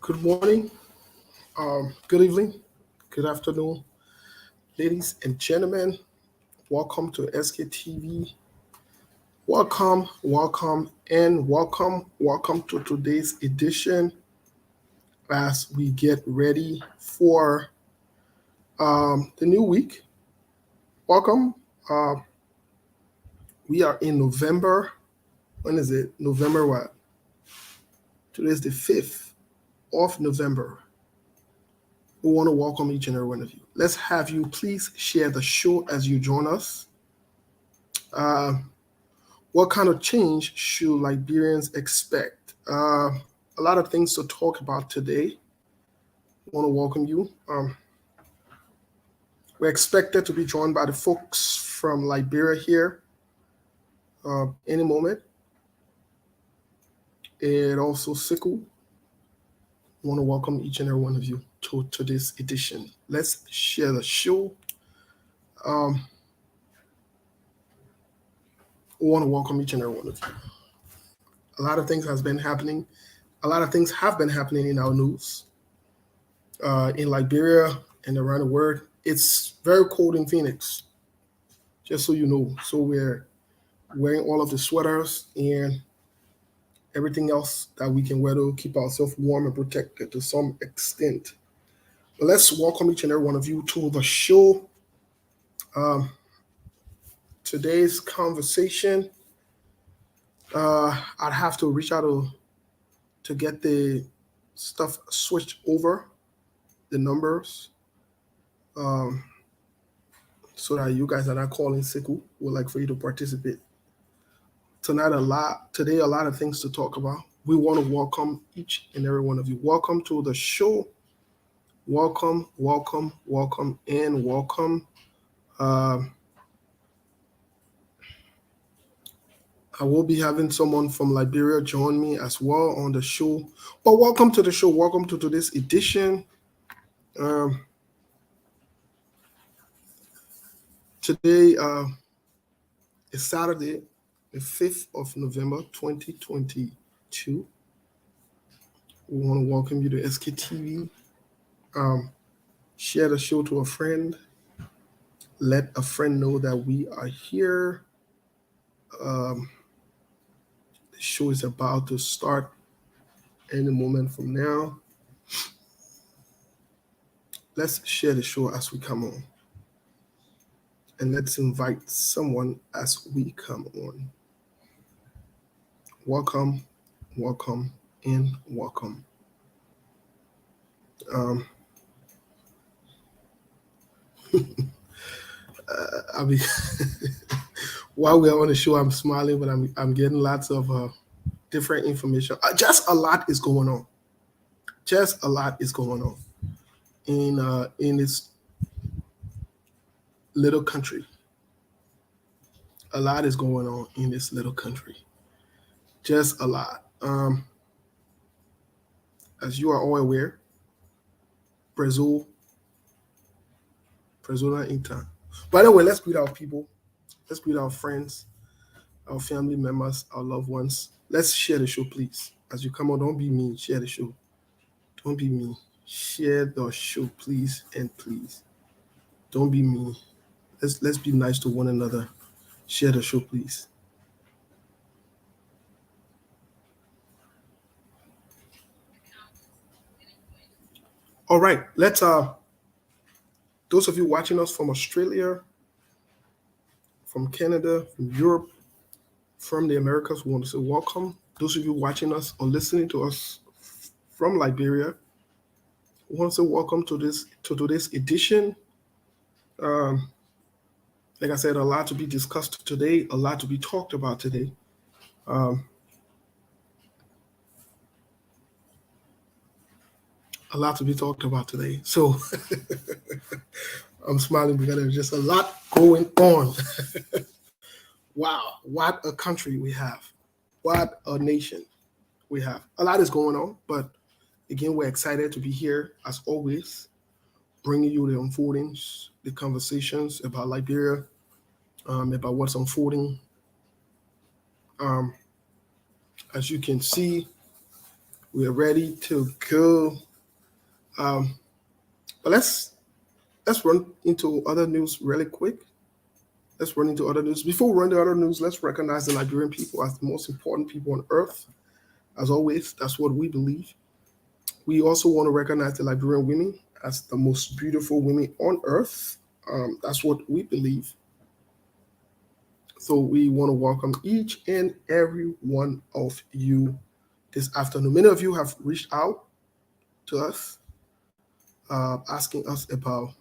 Good morning, good evening, good afternoon, ladies and gentlemen. Welcome to SKTV. Welcome to today's edition as we get ready for the new week. Welcome. Uh, we are in November. When is it? November what? Today is the 5th of November. We want to welcome each and every one of you. Let's have you please share the show as you join us. Uh, what kind of change should Liberians expect? A lot of things to talk about today. I want to welcome you. We're expected to be joined by the folks from Liberia here any moment. And also Siku. I want to welcome each and every one of you to this edition. Let's share the show. Um, we want to welcome each and every one of you. A lot of things has been happening. A lot of things have been happening in our news. In Liberia and around the world. It's very cold in Phoenix, just so you know. So we're wearing all of the sweaters and everything else that we can wear to keep ourselves warm and protected to some extent. But let's welcome each and every one of you to the show. Um, Today's conversation, I'd have to reach out to get the stuff switched over, the numbers, um, so that you guys are not calling Siku. Would like for you to participate. Today a lot of things to talk about. We want to welcome each and every one of you. Welcome to the show. Welcome, and welcome. Um I will be having someone from Liberia join me as well on the show. But welcome to the show. Welcome to today's edition. Um, Today is Saturday, the 5th of November, 2022. We want to welcome you to SKTV. Share the show to a friend. Let a friend know that we are here. Um, the show is about to start any moment from now. Let's share the show as we come on. And let's invite someone as we come on. Welcome, and welcome. Um, I mean, while we're on the show, I'm smiling, but I'm getting lots of different information. Just a lot is going on. Just a lot is going on in this little country. A lot is going on in this little country. Just a lot. As you are all aware, Brazil, Persona Inter. By the way, let's greet our people. Let's greet our friends, our family members, our loved ones. Let's share the show, please. As you come on, don't be mean. Share the show. Don't be mean. Share the show, please, and please. Don't be mean. Let's be nice to one another. Share the show, please. All right, let's those of you watching us from Australia, from Canada, from Europe, from the Americas, we want to say welcome. Those of you watching us or listening to us from Liberia, we want to say welcome to today's edition. Um, like I said, a lot to be discussed today, a lot to be talked about today. Um, a lot to be talked about today. So I'm smiling because there's just a lot going on. Wow, what a country we have. What a nation we have. A lot is going on, but again, we're excited to be here as always, bringing you the unfoldings, the conversations about Liberia, about what's unfolding. Um, as you can see, We are ready to go. But let's run into other news really quick. Let's run into other news. Before we run into other news, let's recognize the Liberian people as the most important people on earth. As always, that's what we believe. We also want to recognize the Liberian women as the most beautiful women on earth. That's what we believe. So we want to welcome each and every one of you this afternoon. Many of you have reached out to us, asking us about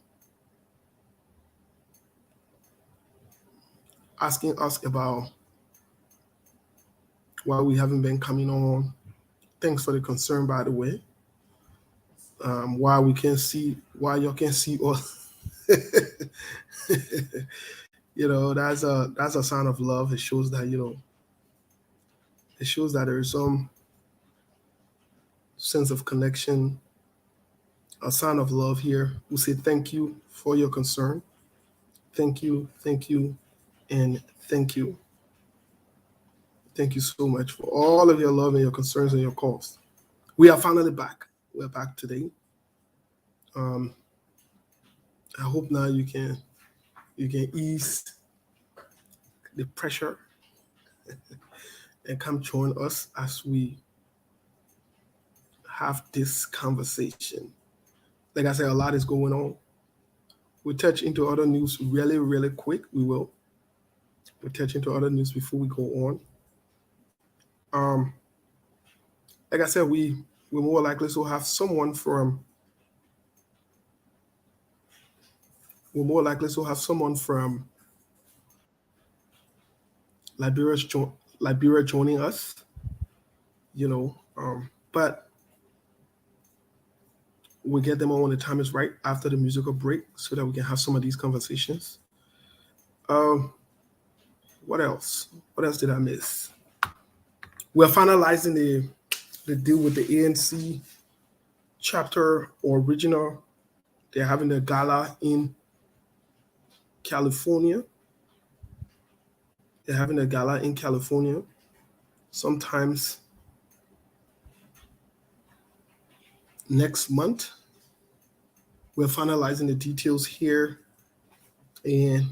why we haven't been coming on. Thanks for the concern, by the way. Why y'all can't see us. That's a sign of love. It shows that there is some sense of connection, a sign of love here. We say thank you for your concern. Thank you, and thank you. Thank you so much for all of your love and your concerns and your calls. We are finally back. We're back today. I hope now you can ease the pressure and come join us as we have this conversation. Like I said, a lot is going on. We'll touch into other news really, really quick. We'll touch into other news before we go on. Like I said, we're more likely to have someone from Liberia joining us, but we'll get them on when the time is right after the musical break so that we can have some of these conversations. What else? What else did I miss? We're finalizing the deal with the ANC chapter or regional. They're having a gala in California. Sometimes next month. We're finalizing the details here and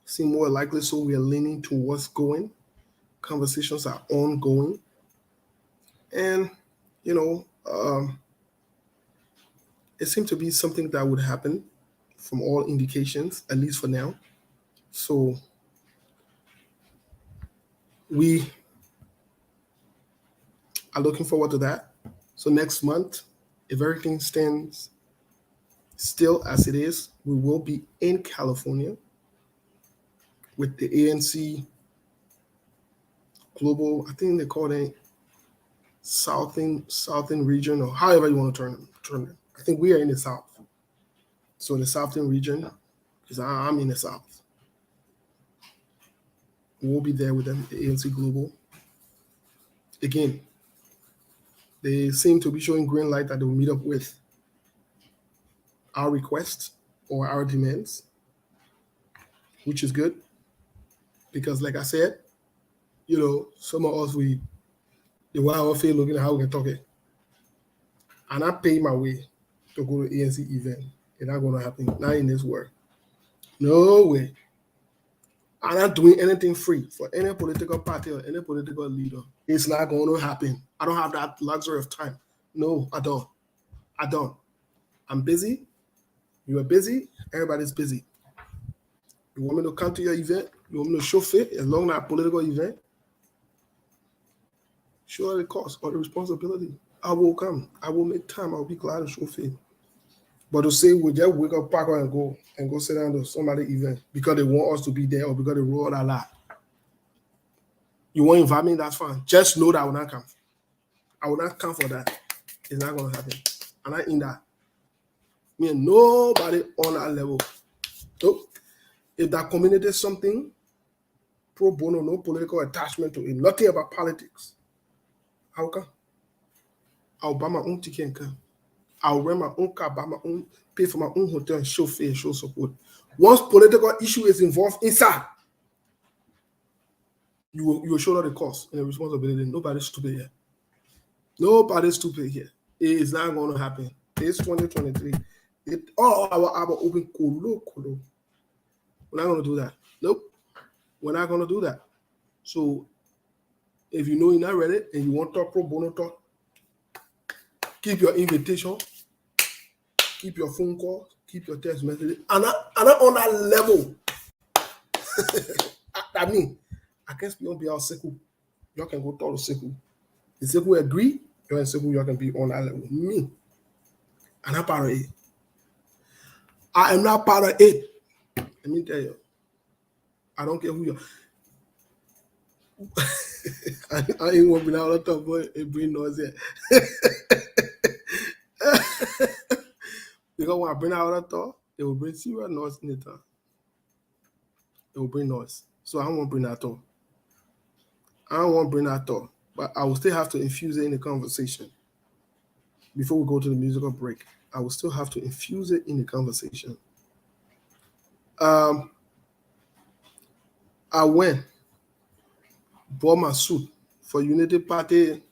seem more likely, so we are leaning towards going. Conversations are ongoing. And, it seemed to be something that would happen from all indications, at least for now. So we are looking forward to that. So next month, if everything stands still as it is, we will be in California with the ANC Global, I think they call it Southern region, or however you want to turn it. I think we are in the South. So in the Southern region, because I'm in the South. We'll be there with them, the ANC Global. Again, they seem to be showing green light that they will meet up with our requests or our demands, which is good. Because like I said, some of us, the way I feel looking at how we can talk it. And I pay my way to go to ANC event. It's not going to happen. Not in this world. No way. I'm not doing anything free for any political party or any political leader. It's not going to happen. I don't have that luxury of time. No, I don't. I'm busy. You are busy. Everybody's busy. You want me to come to your event? You want me to show fit as long as a political event? Sure, the cost or the responsibility. I will come. I will make time. I'll be glad to show fit. But to say we just wake up, pack up, and go sit down to somebody's event because they want us to be there or because they roll a lot. You want to invite me? That's fine. Just know that I will not come. I will not come for that. It's not going to happen. I'm not in that. Me and nobody on that level. So if that community is something, pro bono, no political attachment to it, nothing about politics, I will come. I'll buy my own ticket and come. I'll rent my own car, buy my own, pay for my own hotel, and show fair, show support. Once political issue is involved inside, you will shoulder the cost and the responsibility. Nobody's stupid yet. Nobody's stupid here. It is not going to happen. It's 2023. Our open kolo. We're not going to do that. Nope. We're not going to do that. So if you know you're not ready and you want to talk pro bono talk, keep your invitation, keep your phone calls, keep your text messages. And on that level, I mean, I can't speak on behalf of Seku. Y'all can go talk to Seku. If Seku agree, you're in Seku, y'all can be on that level. Me, I'm not part of it. I am not part of it. Let me tell you. I don't care who you are. I ain't want to be out of top, but it bring noise here. Because when I bring out of top, it will bring serious noise in the town. It will bring noise. So I don't want to bring that up. I don't want to bring that up. But I will still have to infuse it in the conversation. Before we go to the musical break, I will still have to infuse it in the conversation. I went, bought my suit for Unity Party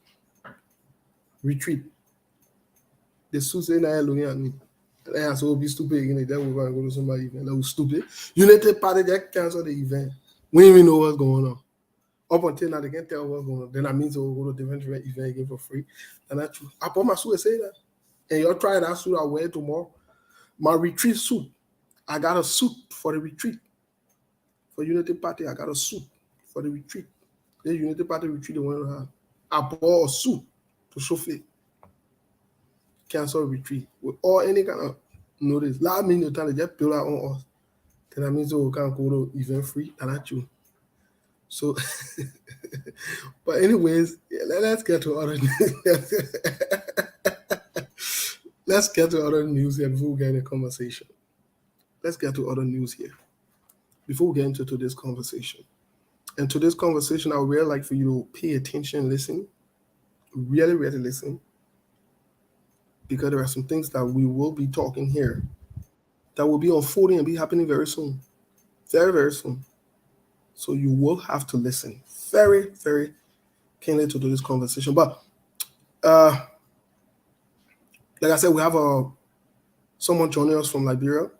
retreat. The suit said, "Nah, looking at me." And I said, "Oh, be stupid again." Then we're going to go to somebody's event. That was stupid. Unity Party, they canceled the event. We didn't even know what's going on. Up until now, they can't tell what's going on. Then that means we'll go to the different event again for free. And that's true. I bought my suit and say that. And y'all try that suit I wear tomorrow. My retreat suit. I got a suit for the retreat. For Unity Party, I got a suit for the retreat. The Unity Party retreat they want to have. I bought a suit to chauffeur. Cancel retreat. With all any kind of notice. Last minute time they just build out on us. Then that means we can't go to event free. And that's true. So, but anyways, let's get to other news. Let's get to other news here before we get in a conversation. Let's get to other news here before we get into today's conversation. And today's conversation, I would really like for you to pay attention, listen, really, really listen, because there are some things that we will be talking here that will be unfolding and be happening very soon, very, very soon. So you will have to listen very, very keenly to this conversation. But like I said, we have someone joining us from Liberia.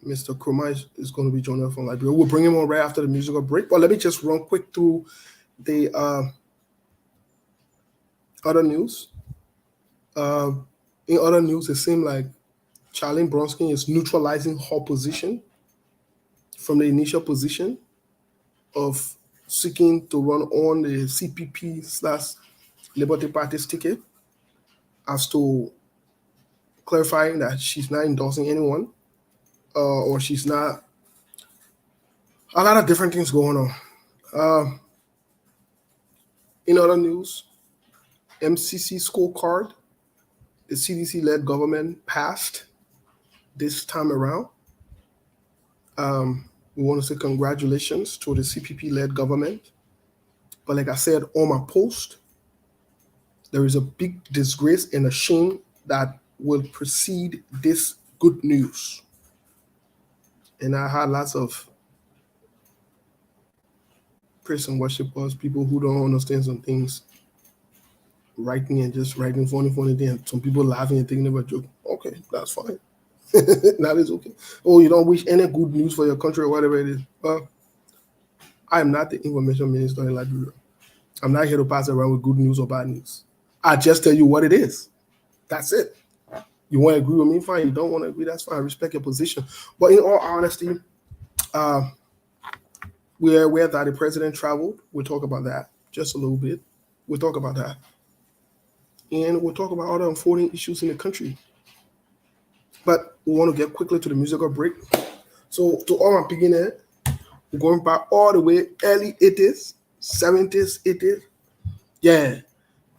Mr. Kroma is going to be joining us from Liberia. We'll bring him on right after the musical break. But let me just run quick through the other news. In other news, it seemed like Charlene Bronski is neutralizing her position from the initial position of seeking to run on the CPP/Liberty Party's ticket, as to clarifying that she's not endorsing anyone, or she's not. A lot of different things going on. In other news, MCC scorecard, the CDC-led government passed this time around. We want to say congratulations to the CPP-led government. But like I said on my post, there is a big disgrace and a shame that will precede this good news. And I had lots of praise and worshipers, people who don't understand some things, writing and just writing funny things, and some people laughing and thinking they were joking. Okay, that's fine. That is okay. Oh, you don't wish any good news for your country or whatever it is. Well, I am not the information minister in Liberia. I'm not here to pass around with good news or bad news. I just tell you what it is. That's it. You want to agree with me? Fine. You don't want to agree? That's fine. I respect your position. But in all honesty, we are aware that the president traveled. We'll talk about that just a little bit. We'll talk about that. And we'll talk about other unfolding issues in the country. But we want to get quickly to the musical break. So to all my beginners, we're going back all the way early 80s, 70s, 80s. Yeah.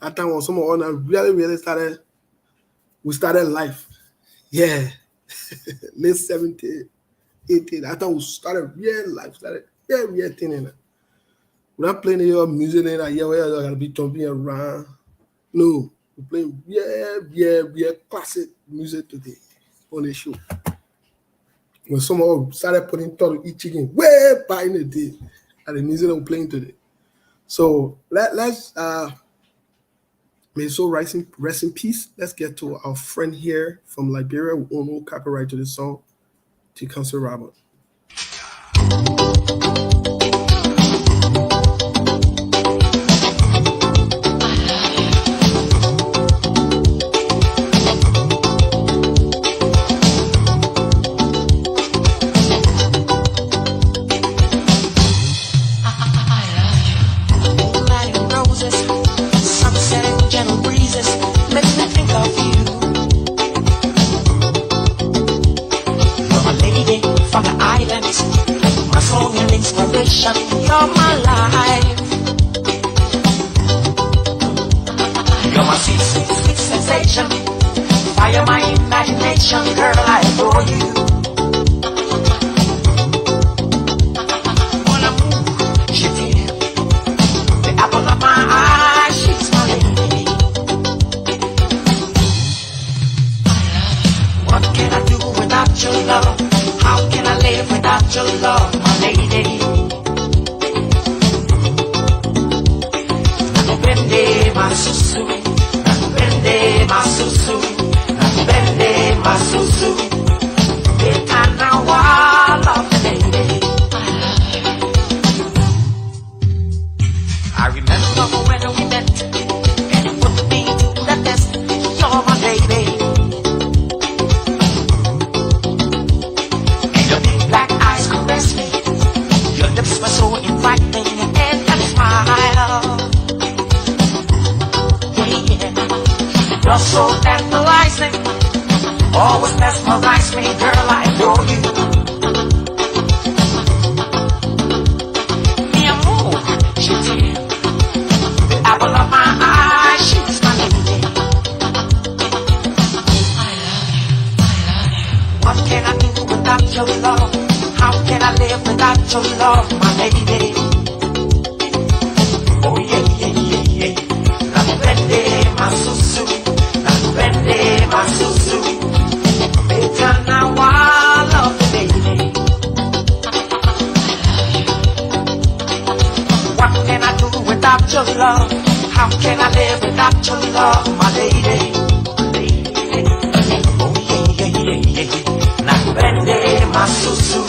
That time when some of us really, really started, we started life. Yeah. Late 70s, 80s. That time we started real life, started real thing in it. We're not playing your music in that, yeah, we're going to be jumping around. No. We're playing real classic music today on the show. When someone started putting thought to eat chicken way back in the day, and the music I'm playing today. So let's May his soul rest in peace. Let's get to our friend here from Liberia who own no copyright to this song, to Council Robert. You're my life. You're my sweet, sweet, sweet sensation. Fire my imagination, girl, I adore you. When I move, she feel the apple of my eye, she's my lady. What can I do without your love? How can I live without your love, my lady? Masusu, nakupende masusu, nakupende masusu. Etana wala baby. I remember when we met, and you put me to the test. You're my baby, and your big black eyes caress me. Your lips were so inviting, and that smile. You're so tantalizing, always mesmerize me, girl, I adore you. Mi amor, je t'aime, the apple of my eye, she's my lady. I love you. What can I do without your love? How can I live without your love, my lady? Oh yeah, yeah, yeah, yeah. Nakupende masusu. Masusu, Etana wala baby. What can I do without your love? How can I live without your love, my lady? Oh yeah, yeah, yeah, yeah. Nakupende masusu,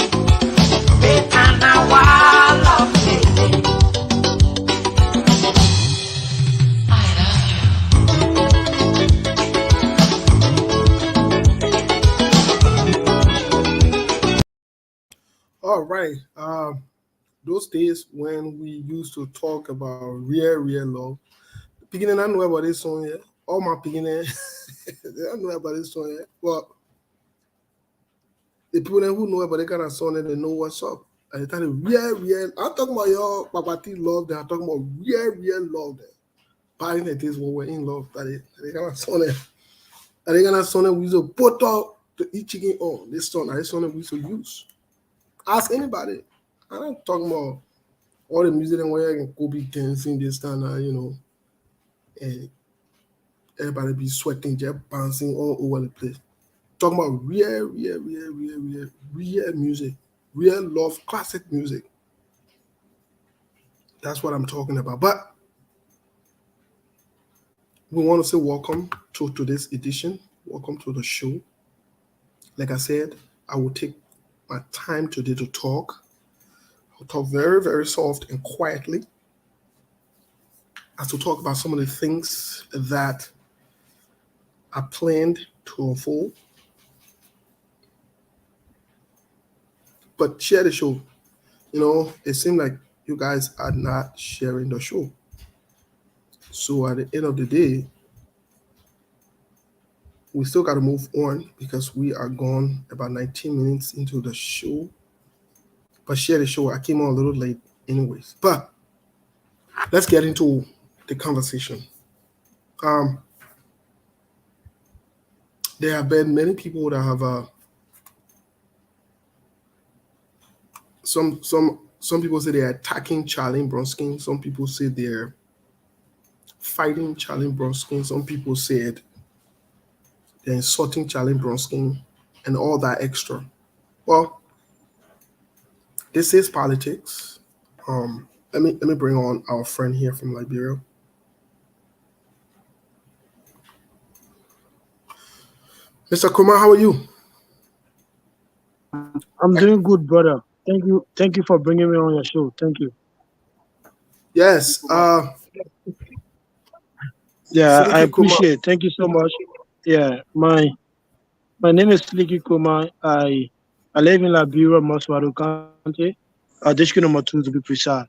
Etana wala baby. All right. Those days when we used to talk about real love. Beginning, I know about this song here. All my beginning, they don't know about this song here. Well, the people who know about that kind of song, they know what's up. And they tell you real. I'm talking about your papati love. They're talking about real love. There. Parting like this when we're in love. They kind of song there. And they kind of song that we used to put up to eat chicken on. This song that we used to use. Ask anybody. I'm not talking about all the music and where I can go be dancing this time, and everybody be sweating, just bouncing all over the place. Talking about real music, real love, classic music. That's what I'm talking about. But we want to say welcome to today's edition. Welcome to the show. Like I said, I will take my time today to talk. I'll talk very, very soft and quietly as to talk about some of the things that are planned to unfold. But share the show. It seemed like you guys are not sharing the show. So at the end of the day, we still got to move on because we are gone about 19 minutes into the show. But share the show. I came on a little late anyways. But let's get into the conversation. There have been many people that have some people say they're attacking Charlie Bronski. Some people say they're fighting Charlie Bronski. Some people said they're insulting Charlie Bronski and all that extra. Well, this is politics. Let me bring on our friend here from Liberia. Mr. Kumar, how are you? I'm doing good, brother. Thank you for bringing me on your show. Thank you. Yes. Yeah, I Siliki Kumar. appreciate. Thank you so much. Yeah, my name is Sliki Kuma. I live in Liberia, Moswado County, district number 2 to be precise.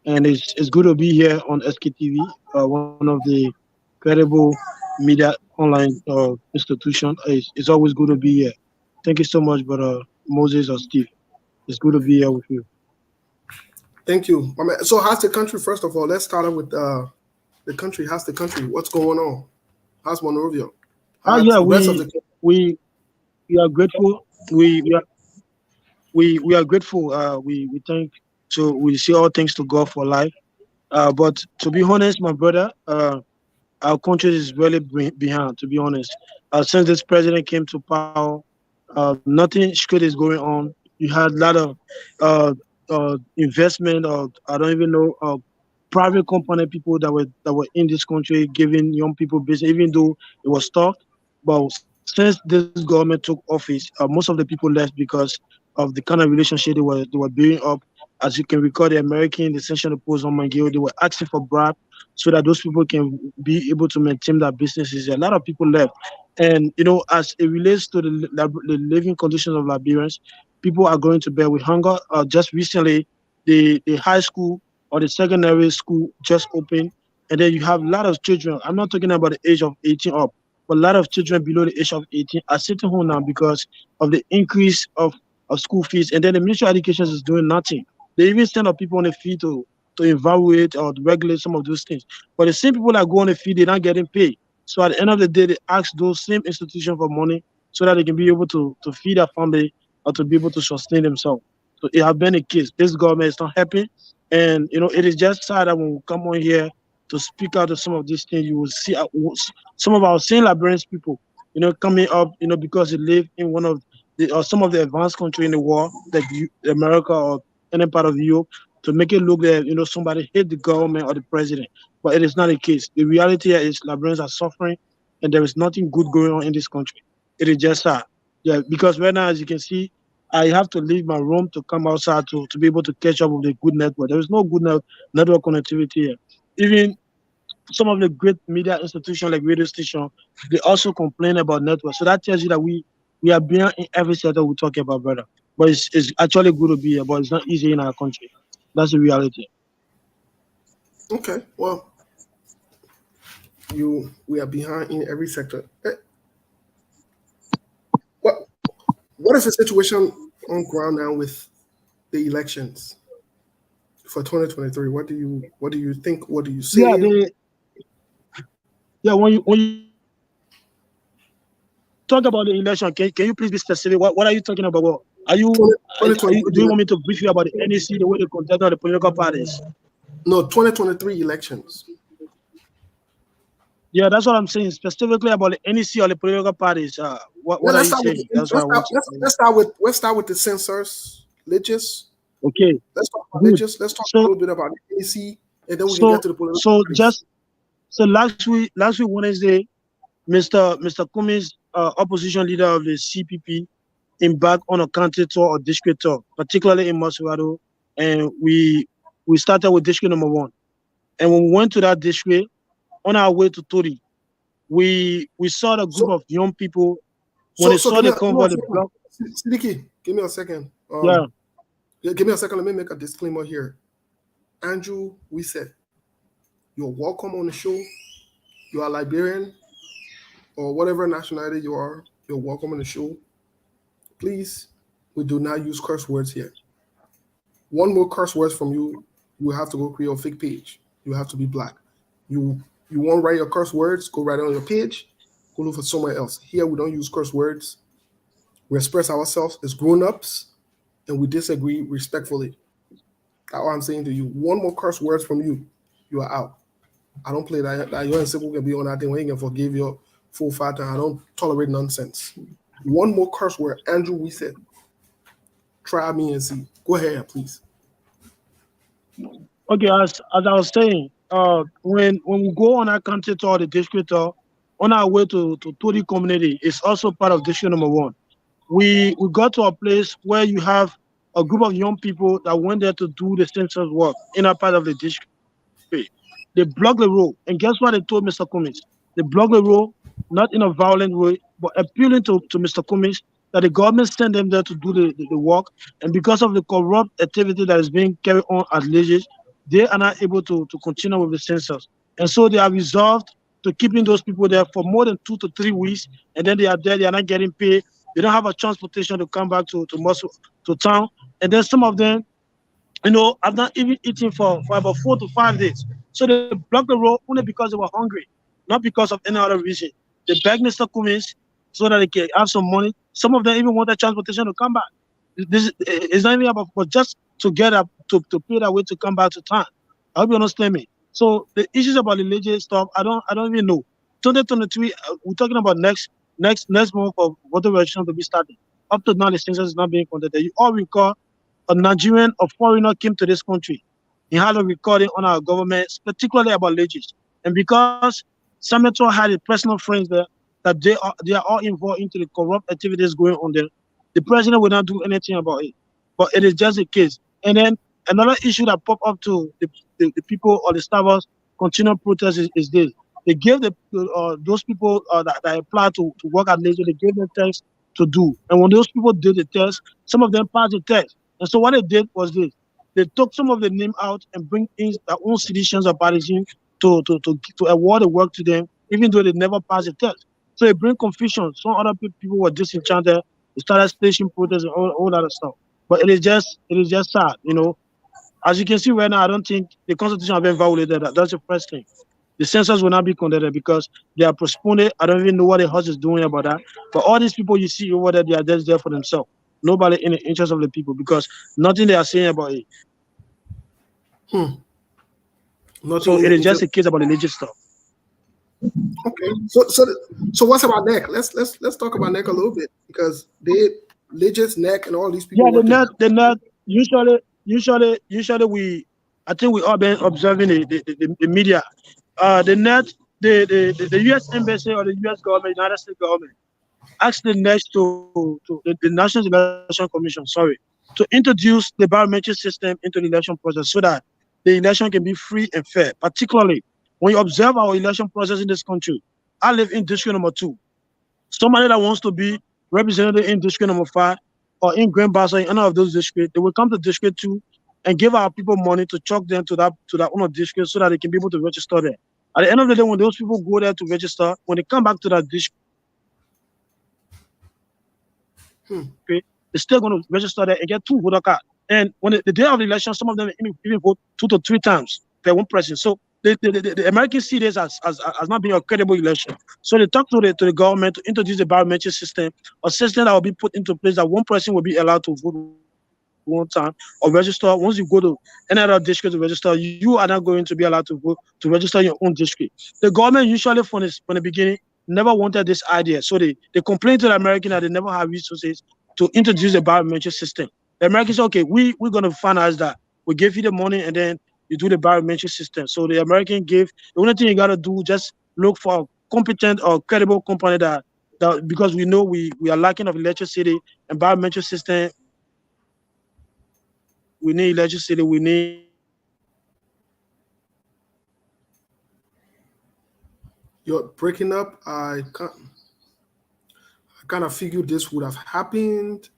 And it's good to be here on SKTV, one of the credible media online institution. It's always good to be here. Thank you so much, brother Moses or Steve. It's good to be here with you. Thank you. My man. So, how's the country? First of all, let's start out with the country. How's the country? What's going on? How's Monrovia? Ah, How's yeah, the rest of the country? we are grateful. We are grateful. We thank we see all things to God for life. But to be honest, my brother, our country is really behind. To be honest, since this president came to power, nothing good is going on. You had a lot of uh, investment, or I don't even know, private company people that were in this country giving young people business, even though it was tough. But since this government took office, most of the people left because of the kind of relationship they were building up. As you can recall, the American, the Section of Post on McGill, they were asking for bribe so that those people can be able to maintain their businesses. A lot of people left. And, as it relates to the living conditions of Liberians, people are going to bed with hunger. Just recently, the high school or the secondary school just opened. And then you have a lot of children. I'm not talking about the age of 18 up, but a lot of children below the age of 18 are sitting home now because of the increase of school fees. And then the Ministry of Education is doing nothing. They even send up people on the field to evaluate or to regulate some of those things. But the same people that go on the field, they're not getting paid. So at the end of the day, they ask those same institutions for money so that they can be able to feed their family or to be able to sustain themselves. So it has been a case. This government is not happy. And, it is just sad that when we come on here to speak out of some of these things, you will see some of our same Liberians people, coming up, because they live in one of the or some of the advanced country in the world, like America or any part of Europe, to make it look that somebody hate the government or the president. But it is not the case. The reality here is Liberians are suffering, and there is nothing good going on in this country. It is just sad. Yeah, because right now, as you can see, I have to leave my room to come outside to be able to catch up with a good network. There is no good network connectivity here. Even some of the great media institutions like radio station, they also complain about network. So that tells you that we are behind in every sector we talk about, brother. But it's actually good to be here, but it's not easy in our country. That's the reality. Okay. Well, we are behind in every sector. What what is the situation on ground now with the elections for 2023? What do you think? What do you Yeah, say? when you talk about the election, can you please be specific? What are you talking about? Are you do you want me to brief you about the 2023 NEC, the way they conduct all the political parties? no 2023 elections. Yeah, that's what I'm saying. Specifically about the NEC or the political parties. What are Let's you start with saying? That's what I want to know. let's start with the censors, legis. Okay, Let's talk about good. legis. Let's talk a So little bit about the AC, and then we can get so to the political so parties. just so last week Wednesday, Mr. Cummings, opposition leader of the CPP, embarked on a county tour or district tour, particularly in Moswado, and we started with district number 1. And when we went to that district, on our way to Tori, we saw the group So of young people. When so they so saw the give me a convoy, the second, block. Sidiki, give me a second. Yeah, Yeah, give me a second. Let me make a disclaimer here. Andrew, we said you're welcome on the show. You are Liberian or whatever nationality you are. You're welcome on the show. Please, we do not use curse words here. One more curse words from you, you will have to go create a fake page. You have to be black. You you want to write your curse words, go write it on your page. Go look for somewhere else. Here we don't use curse words. We express ourselves as grown-ups and we disagree respectfully. That's what I'm saying to you. One more curse words from you, you are out. I don't play that you and simple can be on that thing when you can forgive your full father. I don't tolerate nonsense. One more curse word, Andrew, we said, try me and see. Go ahead, please. okay. As I was saying, when we go on our county tour, the district tour, on our way to Tori community. It's also part of district number one. We got to a place where you have a group of young people that went there to do the census work in a part of the district. They blocked the road. And guess what they told Mr. Cummings? They blocked the road, not in a violent way, but appealing to Mr. Cummings that the government sent them there to do the work. And because of the corrupt activity that is being carried on at Leges, they are not able to continue with the census. And so they are resolved to keeping those people there for more than 2 to 3 weeks. And then they are there, they are not getting paid. They don't have a transportation to come back to town. And then some of them, I've not even eaten for about 4 to 5 days. So they blocked the road only because they were hungry, not because of any other reason. They begged Mr. Cummings so that they can have some money. Some of them even wanted transportation to come back. This is not even about, but just to get up to pay their way to come back to town. I hope you understand me. So the issues about the legit stuff, I don't even know. 2023, we're talking about next month of voter registration to be started. Up to now, the census is not being conducted. You all recall a Nigerian or foreigner came to this country. He had a recording on our government, particularly about leges. And because Senator had his personal friends there, that they are all involved into the corrupt activities going on there, the president will not do anything about it. But it is just a case. And then another issue that popped up to the people or the staffers continual protest is this. They gave those people that applied to work at Leisure, they gave them tests to do. And when those people did the test, some of them passed the test. And so what they did was this. They took some of the name out and bring in their own citizens or partisans to award the work to them, even though they never passed the test. So it bring confusion. Some other people were disenchanted. They started station protests and all that stuff. But it is just sad. As you can see right now, I don't think the constitution has been violated. That's the first thing. The census will not be conducted because they are postponed it. I don't even know what the house is doing about that. But all these people you see over there, they are just there for themselves. Nobody in the interest of the people because nothing they are saying about it. Nothing So in it the is just interest. a case about religious stuff. Okay. So what's about neck? Let's talk about neck a little bit because they Legis, neck, and all these people Yeah, work together. the net. Usually I think we all been observing the media. The net, the U.S. embassy or the U.S. government, United States government, asked the next to the National Election Commission, sorry, to introduce the biometric system into the election process so that the election can be free and fair. Particularly when you observe our election process in this country, I live in district number 2. Somebody that wants to be represented in district number 5 or in Grand Bassa, in any of those districts, they will come to district 2 and give our people money to chalk them to that own district so that they can be able to register there. At the end of the day, when those people go there to register, when they come back to that district, they're still going to register there and get 2 voter cards. And when the day of the election, some of them even vote 2 to 3 times per one person. So the Americans see this as not being a credible election. So they talk to the government to introduce a biometric system, a system that will be put into place that one person will be allowed to vote one time or register. Once you go to any other district to register, you are not going to be allowed to vote to register in your own district. The government usually from the beginning never wanted this idea. So they complained to the American that they never have resources to introduce a biometric system. The Americans say, okay, we're going to finance that. We give you the money and then you do the biometric system. So the American gave, the only thing you got to do, just look for a competent or credible company that because we know we are lacking of electricity and biometric system, we need electricity, we need You're breaking up. I kind of figured this would have happened.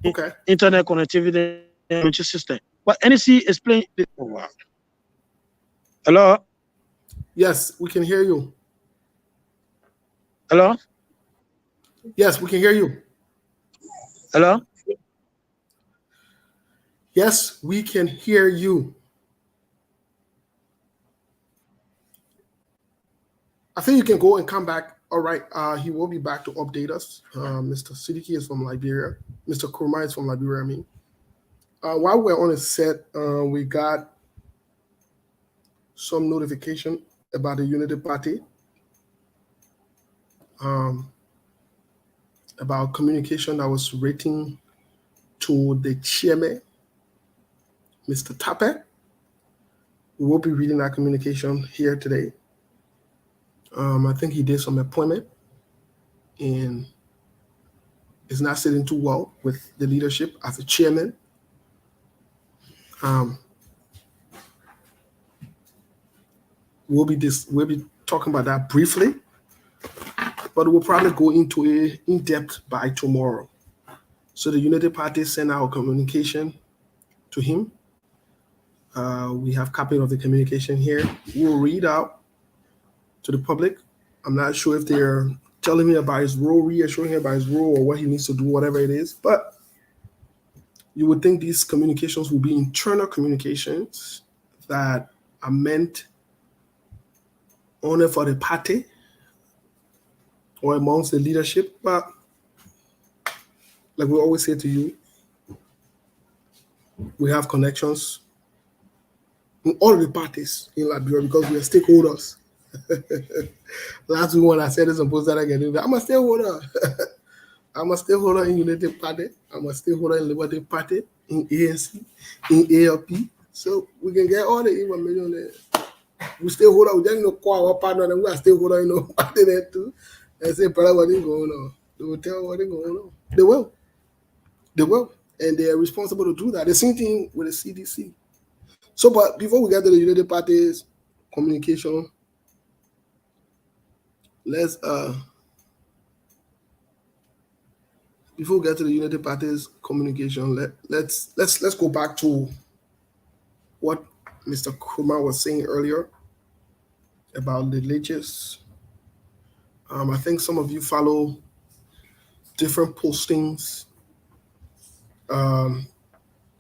Okay. internet connectivity and biometric system. But NEC explain. Oh, wow. Hello? Yes, we can hear you. Hello? Yes, we can hear you. Hello? Yes, we can hear you. I think you can go and come back. All right. He will be back to update us. Mr. Siddiqui is from Liberia. Mr. Kurma is from Liberia, I mean. While we're on the set, we got some notification about the Unity Party, about communication that was written to the chairman, Mr. Tape. We will be reading that communication here today. I think he did some appointment and is not sitting too well with the leadership as a chairman. Um, we'll be talking about that briefly, but we'll probably go into it in depth by tomorrow. So the United Party sent out a communication to him. We have copy of the communication here. We'll read out to the public. I'm not sure if they're telling me about his role, reassuring him about his role, or what he needs to do, whatever it is. But you would think these communications will be internal communications that are meant only for the party or amongst the leadership. But like we always say to you, we have connections in all the parties in Liberia because we are stakeholders. Last week when I said this on post that again, I'm a stakeholder. I'm a stakeholder in United Party. I'm a stakeholder in Liberty Party, in ANC, in ALP. So we can get all the information there. We stakeholder, we just call our partner and we are stakeholder in our party there too. And say, brother, what is going on? They will tell what is going on. They will. They will. And they are responsible to do that. The same thing with the CDC. So, but before we get to the United Party's communication, let's before we get to the United Party's communication, let's go back to what Mr. Krumah was saying earlier about religious. I think some of you follow different postings.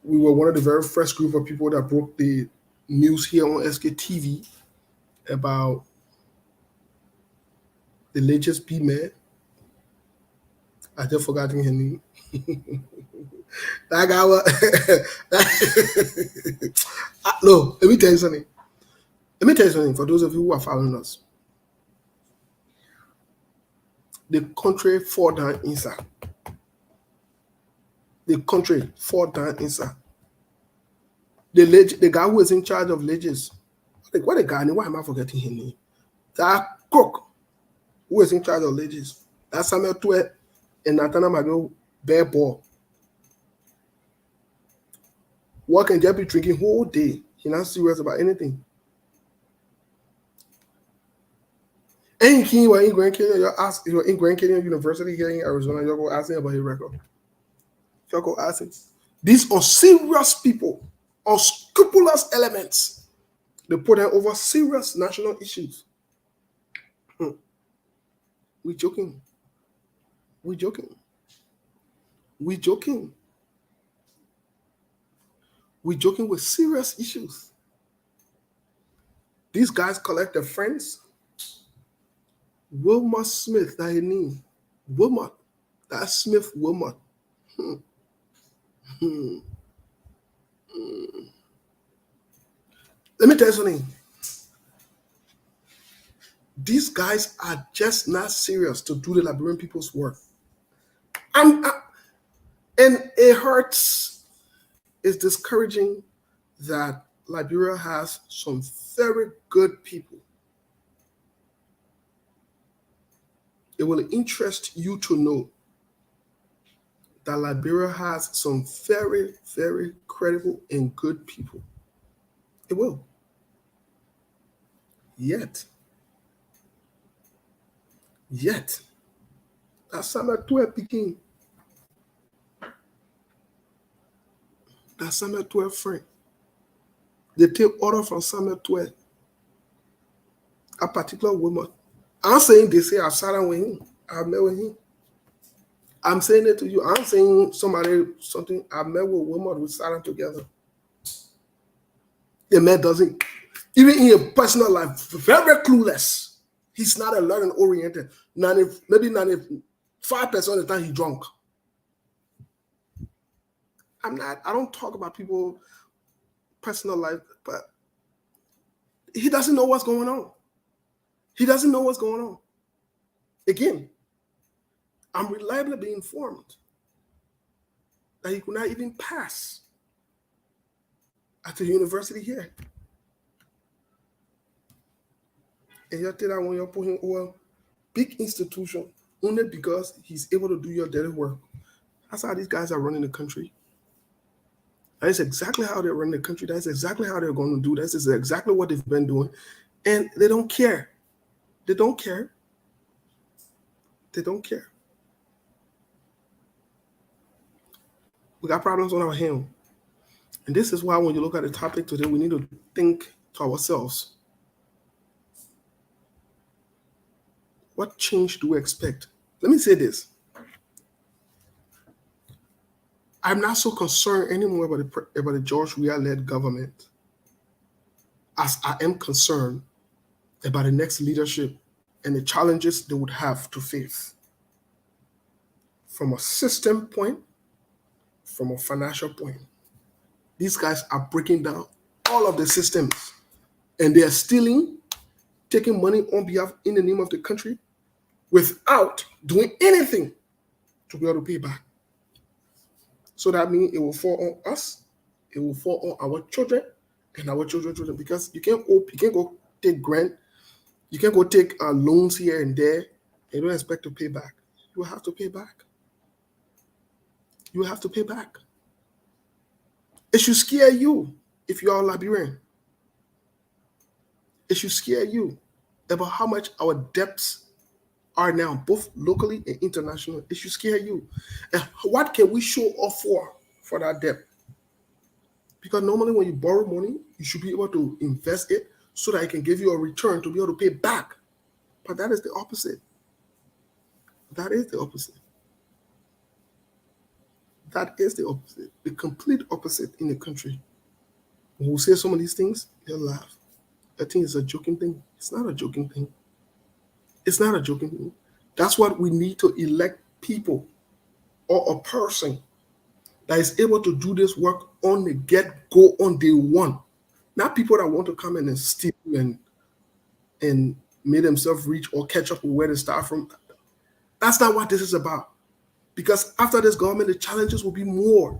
We were one of the very first group of people that broke the news here on SKTV about the latest B-man. I just forgot her name. That guy was. No, let me tell you something. Let me tell you something for those of you who are following us. The country fall down inside. The country fall down inside. The guy who is in charge of leges, what the guy name? Why am I forgetting his name? That cook who is in charge of leges. That Samuel Tue and Nathaniel Mago bear ball. What can just be drinking whole day? He's not serious about anything. And he was in Grand Canyon. You were in Grand Canyon University here in Arizona. You're going to ask him about his record. You're going to ask him. These are serious people, unscrupulous elements. They put them over serious national issues. We joking. We joking. We joking. We joking with serious issues. These guys collect their friends. Wilmot Smith, that his name. Wilmot. That's Smith Wilmot. Let me tell you something. These guys are just not serious to do the Liberian people's work. And it hurts. It's discouraging that Liberia has some very good people. It will interest you to know that Liberia has some very, very credible and good people. It will. Yet, that Samuel Tue picking, that Samuel Tue friend, they take order from Samuel Tue, a particular woman. I'm saying they say I've sat down with him, I've met with him. I'm saying it to you. I'm saying something. I met with a woman, we sat down together. The man doesn't, even in a personal life, very clueless. He's not a learning oriented. Maybe 95% of the time he's drunk. I don't talk about people personal life, but he doesn't know what's going on. He doesn't know what's going on. Again, I'm reliably being informed that he could not even pass at the university here. And you tell that when you're putting over big institution only because he's able to do your dirty work. That's how these guys are running the country. That is exactly how they're running the country. That's exactly how they're going to do. This is exactly what they've been doing. And they don't care. They don't care. They don't care. We got problems on our hands. And this is why when you look at the topic today, we need to think to ourselves, what change do we expect? Let me say this. I'm not so concerned anymore about the George Weah-led government as I am concerned about the next leadership and the challenges they would have to face from a system point, from a financial point. These guys are breaking down all of the systems and they are stealing, taking money on behalf in the name of the country without doing anything to be able to pay back. So that means it will fall on us, it will fall on our children and our children's children, because you can't go take grant, you can't go take loans here and there and don't expect to pay back. You will have to pay back. You will have to pay back. It should scare you if you are a Liberian. It should scare you about how much our debts are now, both locally and internationally. It should scare you. And what can we show off for that debt? Because normally when you borrow money, you should be able to invest it so that it can give you a return to be able to pay back. But that is the opposite. That is the opposite. That is the opposite. The complete opposite in the country. When we say some of these things, they'll laugh. I think it's a joking thing. It's not a joking thing. It's not a joking thing. That's what we need to elect people or a person that is able to do this work on the get-go on day one. Not people that want to come in and steal and make themselves rich or catch up with where they start from. That's not what this is about. Because after this government, the challenges will be more.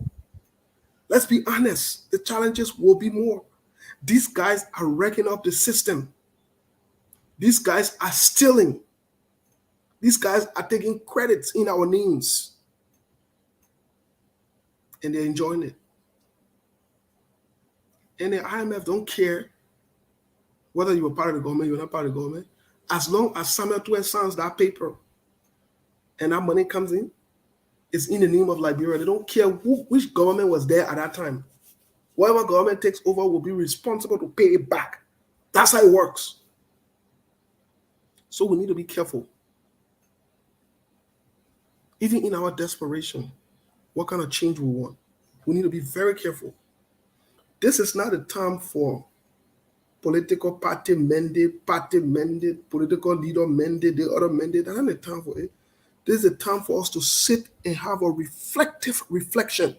Let's be honest. The challenges will be more. These guys are wrecking up the system. These guys are stealing. These guys are taking credits in our names. And they're enjoying it. And the IMF don't care whether you're part of the government, you're not part of the government. As long as Samuel Tuet signs that paper and that money comes in, it's in the name of Liberia. They don't care which government was there at that time. Whatever government takes over will be responsible to pay it back. That's how it works. So we need to be careful. Even in our desperation, what kind of change we want. We need to be very careful. This is not a time for political party mandate, political leader mandate, the other mandate. That's not a time for it. This is a time for us to sit and have a reflection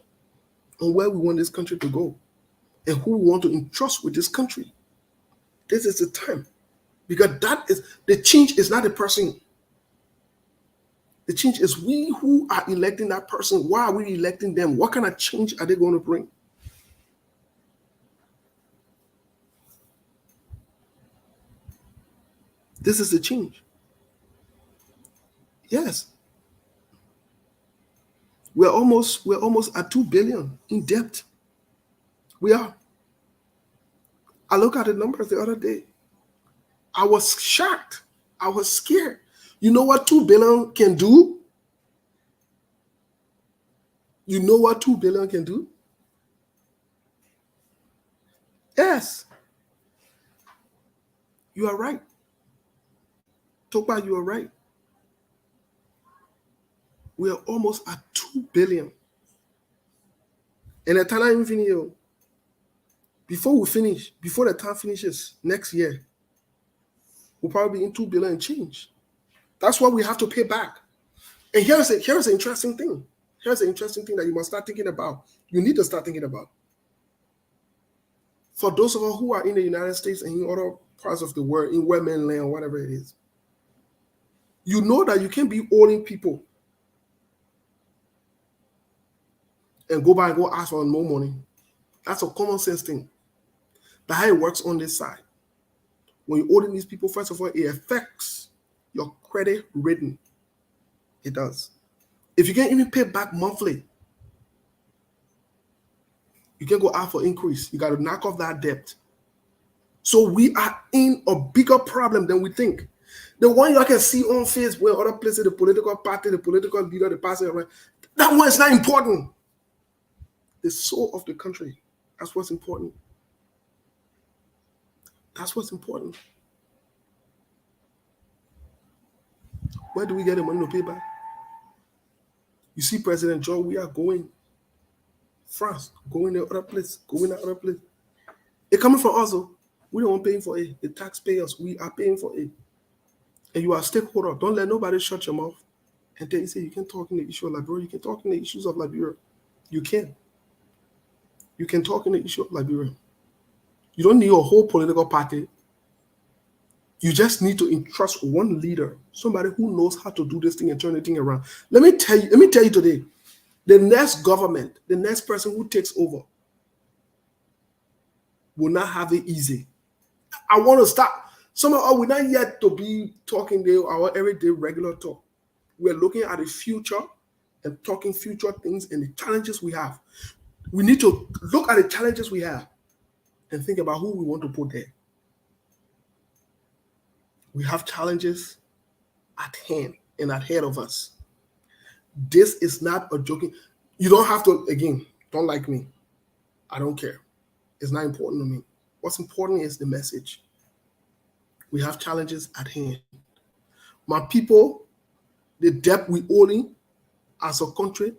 on where we want this country to go and who we want to entrust with this country. This is the time. Because that is the change is not a person. The change is we who are electing that person. Why are we electing them? What kind of change are they going to bring? This is the change. Yes. We're almost at 2 billion in debt. We are. I looked at the numbers the other day. I was shocked. I was scared. You know what 2 billion can do? You know what 2 billion can do? Yes. You are right. Topa, you are right. We are almost at 2 billion. And the time finish. Before we finish, before the time finishes next year, we'll probably be in 2 billion change. That's what we have to pay back. And here's an interesting thing. Here's an interesting thing that you must start thinking about. You need to start thinking about. For those of us who are in the United States and in other parts of the world, in women land, whatever it is, you know that you can't be owing people and go by and go ask for more money. That's a common sense thing. That's how it works on this side. When you're owing these people, first of all, it affects your credit rating. It does. If you can't even pay back monthly, you can go out for increase. You got to knock off that debt. So we are in a bigger problem than we think. The one you can see on Facebook, where other places, the political party, the political leader, the pastor, that one is not important. The soul of the country, that's what's important. That's what's important. Where do we get the money to pay back? You see, President Joe, we are going France, going to other place, going to other place. It's coming from us, though. We don't paying for it. The taxpayers, we are paying for it. And you are a stakeholder. Don't let nobody shut your mouth. And then you say you can talk in the issue of Liberia. You can talk in the issues of Liberia. You can. You can talk in the issue of Liberia. You don't need a whole political party. You just need to entrust one leader, somebody who knows how to do this thing and turn the thing around. Let me tell you today, the next government, the next person who takes over will not have it easy. I want to stop. Some of us, we're not yet to be talking our everyday regular talk. We're looking at the future and talking future things and the challenges we have. We need to look at the challenges we have and think about who we want to put there. We have challenges at hand and ahead of us. This is not a joking. You don't have to, again, don't like me. I don't care. It's not important to me. What's important is the message. We have challenges at hand. My people, the debt we owe as a country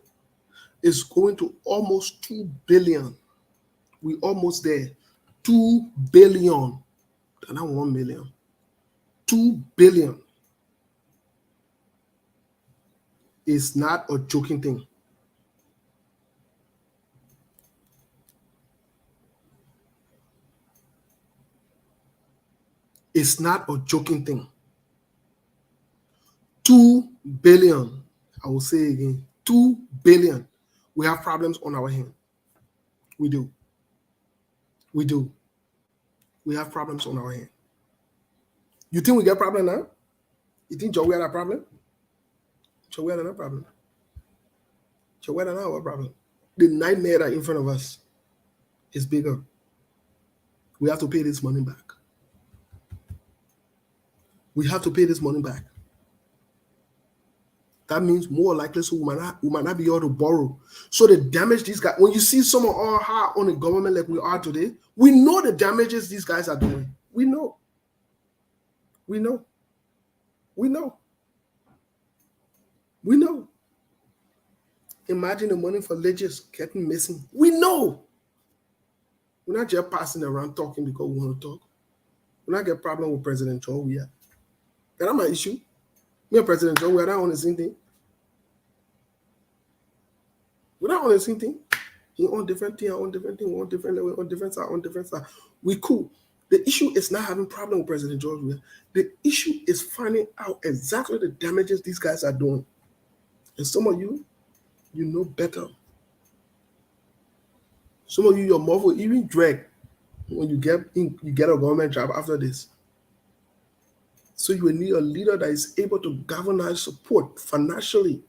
is going to almost 2 billion. We almost there. 2 billion. Not 1 million. 2 billion. It's not a joking thing. It's not a joking thing. 2 billion. I will say again, 2 billion. We have problems on our hand. We do. We do. We have problems on our hand. You think we get problem now? You think Joe, we had a problem? Joe, we had another problem. Joe, we had another problem. The nightmare that in front of us is bigger. We have to pay this money back. We have to pay this money back. That means more likely so we might not be able to borrow. So the damage these guys, when you see someone all high on the government like we are today, we know the damages these guys are doing. We know. We know. We know. We know. Imagine the money for legis getting missing. We know. We're not just passing around talking because we want to talk. We're not get problem with President Trump. We are. That's my issue. Me and President Trump, we're not on the same thing. We're not on the same thing. He on different thing, on different thing, on different level, on different side, on different side. We cool. The issue is not having problem with President George. The issue is finding out exactly the damages these guys are doing. And some of you, you know better. Some of you, your mouth will even drag when you get a government job after this. So you will need a leader that is able to galvanize support financially,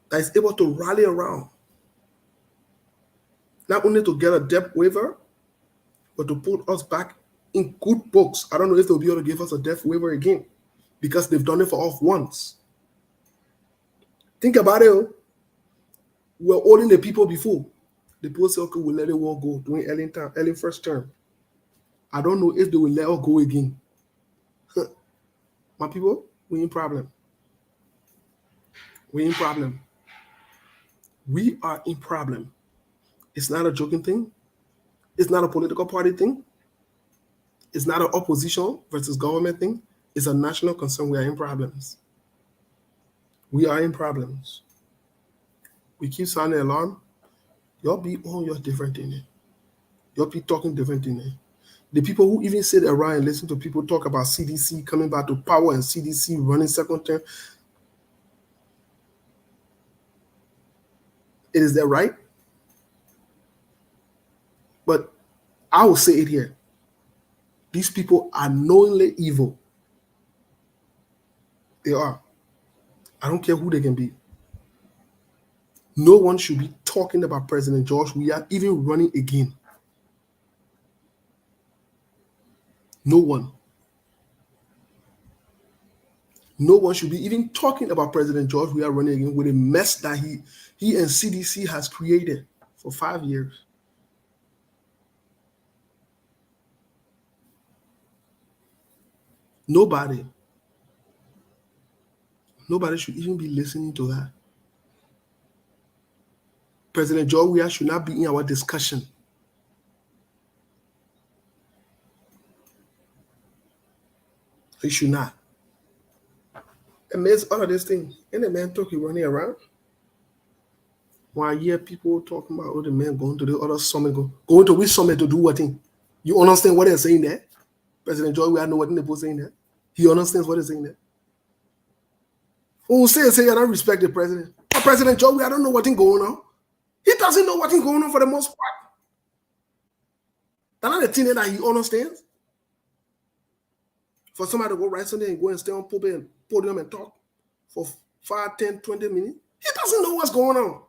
that is able to rally around, not only to get a debt waiver, but to put us back in good books. I don't know if they'll be able to give us a debt waiver again because they've done it for us once. Think about it. We're owing the people before. The people say, okay, we'll let it all go during early first term. I don't know if they will let us go again. My people, we're in problem. We're in problem. We are in problem. It's not a joking thing. It's not a political party thing. It's not an opposition versus government thing. It's a national concern. We are in problems. We are in problems. We keep sounding alarm. Y'all be on your different thing. Y'all be talking different thing. The people who even sit around and listen to people talk about CDC coming back to power and CDC running second term. Is that right? But I will say it here. These people are knowingly evil. They are. I don't care who they can be. No one should be talking about President George. We are even running again. No one. No one should be even talking about President George. We are running again with a mess that he and CDC has created for 5 years. Nobody should even be listening to that. President George Weah should not be in our discussion. He should not. Amidst all of this thing, and the man talking running around. When I hear people talking about the man going to the other summit, going to which summit to do what thing? You understand what they're saying there? President George Weah know what they're saying there. He understands what they're saying there. Who say I don't respect the president? But President George Weah don't know what's going on. He doesn't know what's going on for the most part. That's not the thing that he understands. For somebody to go right something and go and stay on podium and talk for 5, 10, 20 minutes, he doesn't know what's going on.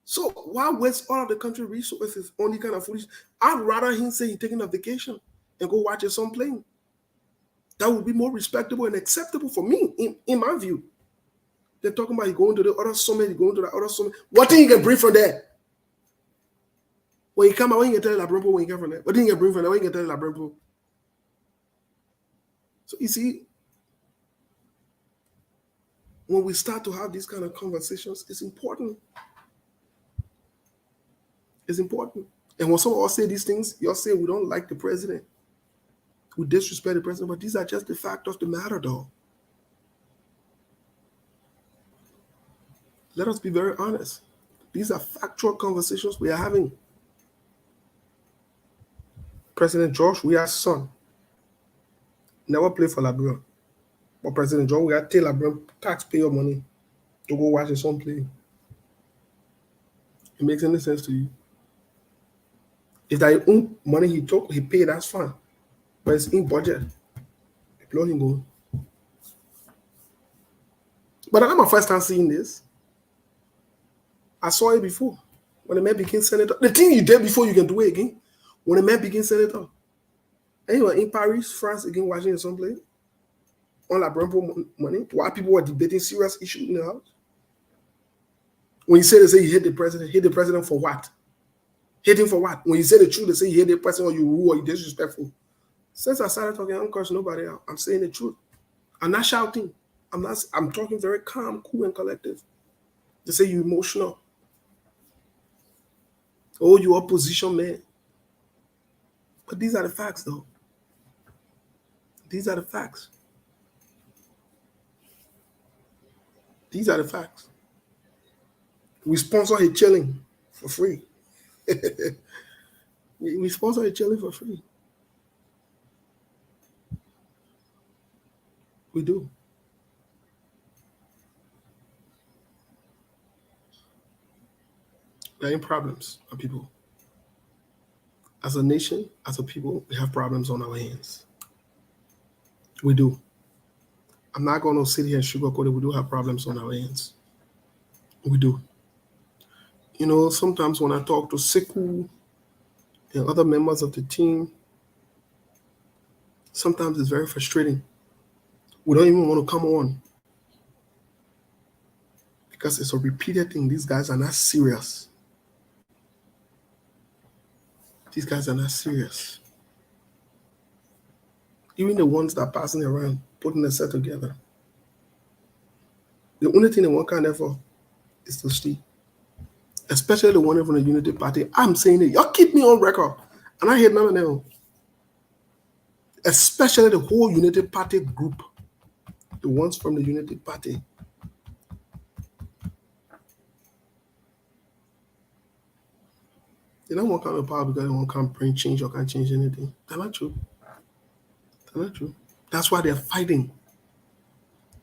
So why waste all of the country resources on the kind of foolish? I'd rather him say he's taking a vacation and go watch his son playing. That would be more respectable and acceptable for me, in my view. They're talking about he going to the other summit, going to the other summit. What thing you can bring from there? When you come out, when you can tell Labrampo when you come from there. What thing you can bring from there? When you can tell Labrampo? So you see, when we start to have these kind of conversations, it's important. It's important. And when some of us say these things, you'll say we don't like the president. We disrespect the president, but these are just the fact of the matter, though. Let us be very honest. These are factual conversations we are having. President George Weah's son never played for Liberia. But President George Weah take Liberian taxpayer money to go watch his son play. It makes any sense to you? If that his own money he took, he paid, that's fine. But it's in budget. They blow him go. But that's my first time seeing this. I saw it before. When the man became senator. The thing you did before, you can do it again. When the man became senator. And you were in Paris, France, again, watching his son play. On La Brempo money. While people were debating serious issues in the house. When you say they say you hate the president for what? Hate him for what? When you say the truth, they say you hate the president or you rude or you disrespectful. Since I started talking, I don't curse nobody out. I'm saying the truth. I'm not shouting. I'm talking very calm, cool, and collective. They say you emotional. Oh, you opposition man. But these are the facts, though. These are the facts. These are the facts. We sponsor a chilling for free. we sponsor a chilling for free. We do. There are problems, our people. As a nation, as a people, we have problems on our hands. We do. I'm not going to sit here and sugarcoat it. We do have problems on our hands. We do. You know, sometimes when I talk to Siku and other members of the team, sometimes it's very frustrating. We don't even want to come on because it's a repeated thing. These guys are not serious. These guys are not serious. Even the ones that are passing around, putting a set together. The only thing they want kind of for is to sleep. Especially the one from the Unity Party. I'm saying it. Y'all keep me on record. And I hear none of them. Especially the whole Unity Party group. The ones from the Unity Party. They don't want to come to power because they won't come bring change or can't change anything. That's not true. That's not true. That's why they're fighting.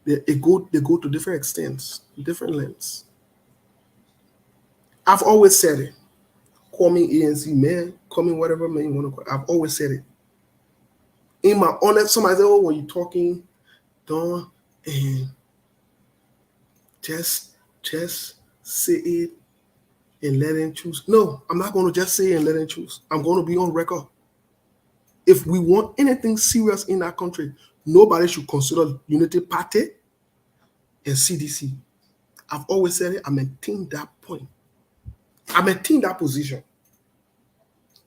They go to different extents, different lengths. I've always said it. Call me ANC man, call me whatever man you want to call. I've always said it. In my honest, somebody say, oh, when you're talking, don't and just say it and let them choose. No, I'm not going to just say it and let them choose. I'm going to be on record. If we want anything serious in our country, nobody should consider Unity Party and CDC. I've always said it. I maintain that point. I maintain that position.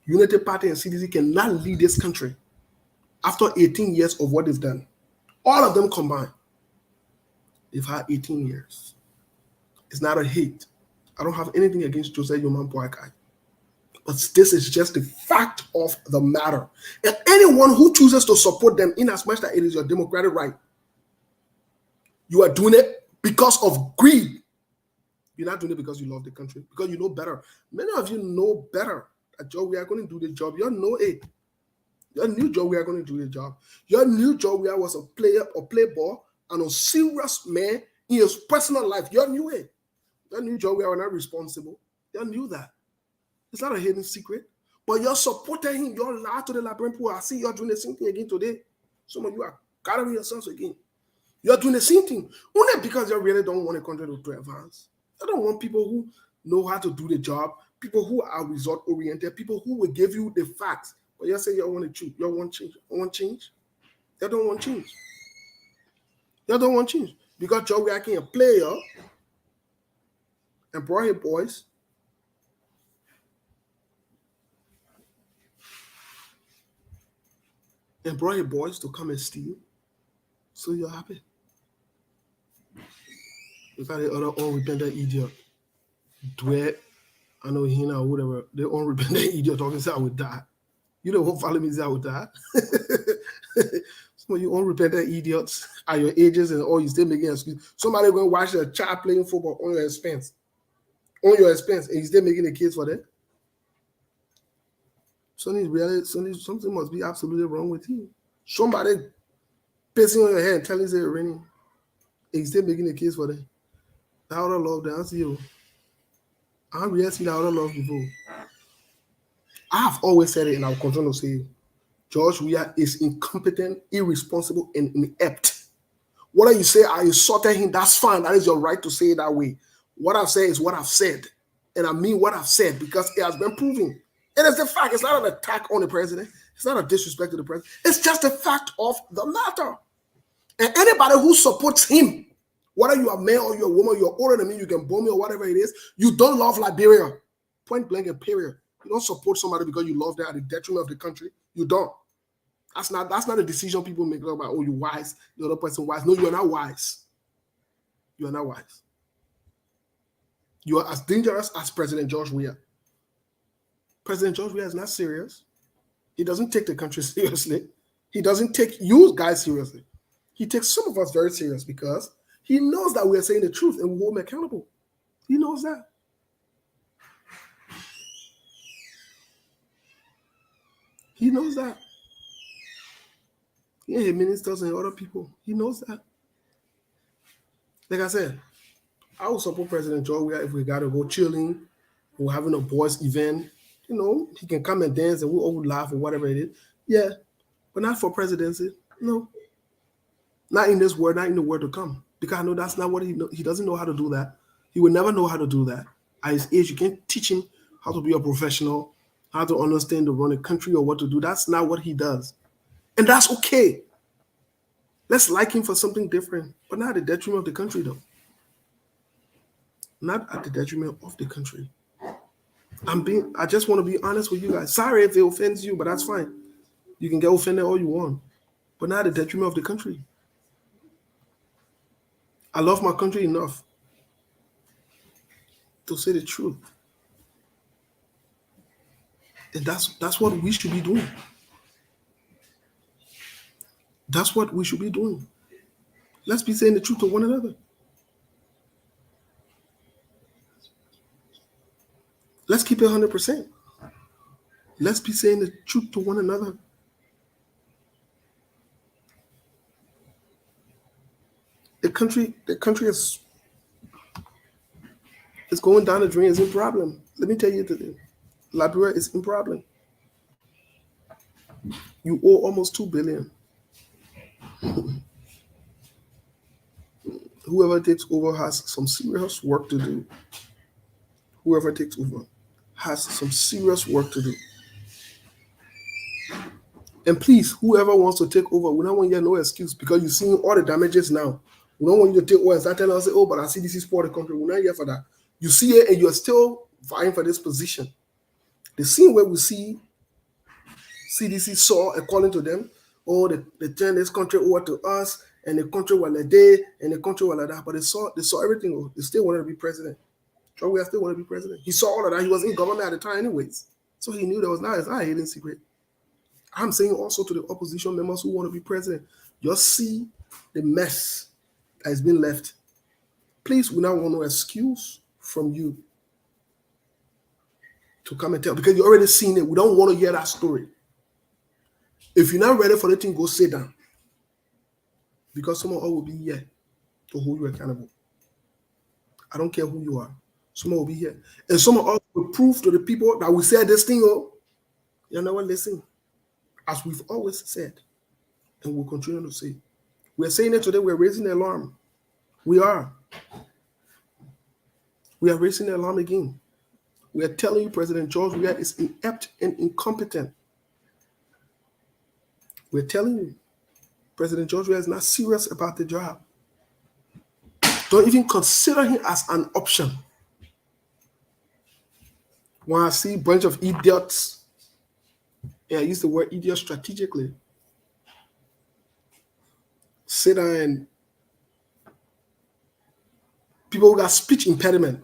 Unity Party and CDC cannot lead this country after 18 years of what they've done. All of them combined, they've had 18 years. It's not a hate. I don't have anything against Jose Yoman Boakai. But this is just the fact of the matter. And anyone who chooses to support them, in as much that it is your democratic right, you are doing it because of greed. You're not doing it because you love the country, because you know better. Many of you know better. That job, we are going to do the job. You know it. Your new job, we are going to do the job. Your new job, we was a player or play ball and a serious man in his personal life. You knew it. Your new job, we are not responsible. You knew that. It's not a hidden secret. But you're supporting him. You're loud to the Liberian people. I see you're doing the same thing again today. Some of you are gathering yourselves again. You're doing the same thing. Only because you really don't want a country to advance. I don't want people who know how to do the job, people who are result-oriented, people who will give you the facts. But you say you want to choose. You want change. You want change. You don't want change. You don't want change. Because Joe Reacting a player and brought his boys. And brought his boys to come and steal. So you're happy. You got the other unrepentant idiot. Dwet. I know he or whatever. The unrepentant idiot talking say I would die. You know what follow me say I would die. Some of you unrepentant idiots at your ages and all you still making excuses. Somebody going to watch a child playing football on your expense. On your expense, and you still making a case for that. Something must be absolutely wrong with you. Somebody pissing on your head and telling you it's raining, and you still making a case for that. The outer love, the answer you. I haven't really seen the outer love before. I have always said it, and I'll continue to say it. George Weah is incompetent, irresponsible, and inept. Whether you say I insulted him, that's fine. That is your right to say it that way. What I've said is what I've said. And I mean what I've said because it has been proven. It is the fact. It's not an attack on the president. It's not a disrespect to the president. It's just the fact of the matter. And anybody who supports him, whether you are male or you're a woman, you're older than me, you can bomb me or whatever it is, you don't love Liberia. Point blank and period. You don't support somebody because you love them at the detriment of the country. You don't. That's not a decision people make about, oh, you're wise, the other person wise. No, you are not wise. You are not wise. You are as dangerous as President George Weah. President George Weah is not serious. He doesn't take the country seriously. He doesn't take you guys seriously. He takes some of us very serious because he knows that we are saying the truth and we hold him accountable. He knows that. He knows that. He ain't ministers and other people. He knows that. Like I said, I would support President George Weah if we got to go chilling or having a boys event. You know, he can come and dance and we all would laugh or whatever it is. Yeah, but not for presidency. No. Not in this world, not in the world to come. Because I know that's not what he doesn't know how to do that. He will never know how to do that. At his age, you can't teach him how to be a professional, how to understand to run a country or what to do. That's not what he does. And that's okay. Let's like him for something different, but not at the detriment of the country, though. Not at the detriment of the country. I just want to be honest with you guys. Sorry if it offends you, but that's fine. You can get offended all you want, but not at the detriment of the country. I love my country enough to say the truth. And that's what we should be doing. That's what we should be doing. Let's be saying the truth to one another. Let's keep it 100%. Let's be saying the truth to one another. The country is going down the drain. It's a problem. Let me tell you today. Liberia is in problem. You owe almost 2 billion. Whoever takes over has some serious work to do. Whoever takes over has some serious work to do. And please, whoever wants to take over, we don't want you to no excuse because you're seeing all the damages now. We don't want you to take over and start telling us, oh, but I see this is for the country. We're not here for that. You see it and you're still vying for this position. The scene where we see CDC saw, according to them, oh, they turned this country over to us, and the country was like they, and the country was like that. But they saw everything. Oh, they still wanted to be president. Troy still wanted to be president. He saw all of that. He was in government at the time, anyways. So he knew it's not a hidden secret. I'm saying also to the opposition members who want to be president, just see the mess that has been left. Please, we don't want no excuse from you to come and tell because you already seen it. We don't want to hear that story. If you're not ready for the thing, go sit down. Because someone else will be here to hold you accountable. I don't care who you are. Someone will be here. And someone else will prove to the people that we said this thing, oh, you never listen. As we've always said, and we'll continue to say. We're saying it today, we're raising the alarm. We are. We are raising the alarm again. We are telling you President George Weah is inept and incompetent. We're telling you President George Weah is not serious about the job. Don't even consider him as an option. When I see a bunch of idiots, and I use the word idiot strategically, sit down and people who got speech impediment,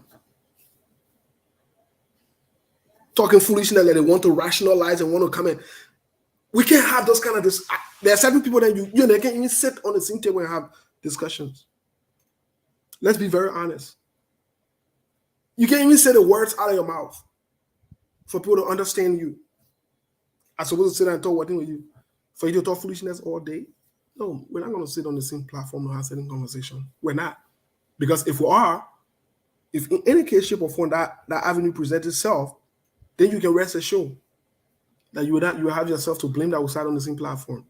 talking foolishness that they want to rationalize and want to come in. We can't have those kind of this. There are certain people that they can't even sit on the same table and have discussions. Let's be very honest. You can't even say the words out of your mouth for people to understand you. I'm supposed to sit there and talk what thing with you. For you to talk foolishness all day? No, we're not going to sit on the same platform and have certain conversation. We're not. Because if we are, if in any case, shape, or form that avenue presents itself, then you can rest assured that you will have yourself to blame that we sat on the same platform.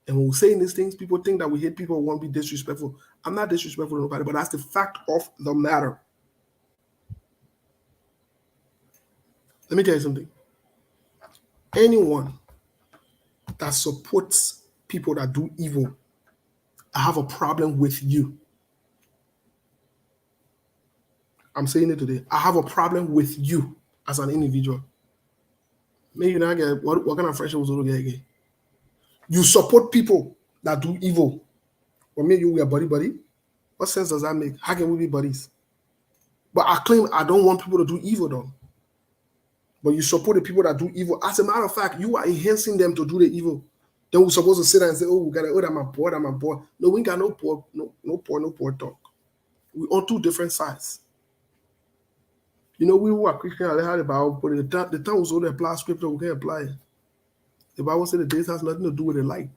And when we're saying these things, people think that we hate people who won't be disrespectful. I'm not disrespectful to nobody, but that's the fact of the matter. Let me tell you something. Anyone that supports people that do evil, I have a problem with you. I'm saying it today. I have a problem with you as an individual. Maybe you not get what kind of friendship was going to get again. You support people that do evil. Or maybe we are buddy. What sense does that make? How can we be buddies? But I claim I don't want people to do evil though. But you support the people that do evil. As a matter of fact, you are enhancing them to do the evil. Then we're supposed to sit there and say, oh, we got to, oh, I'm a boy. No, we ain't got no poor talk. We're on two different sides. You know, we who are Christian, they had the Bible, but the time was all the apply scripture, we can't apply it. The Bible said the days has nothing to do with the light.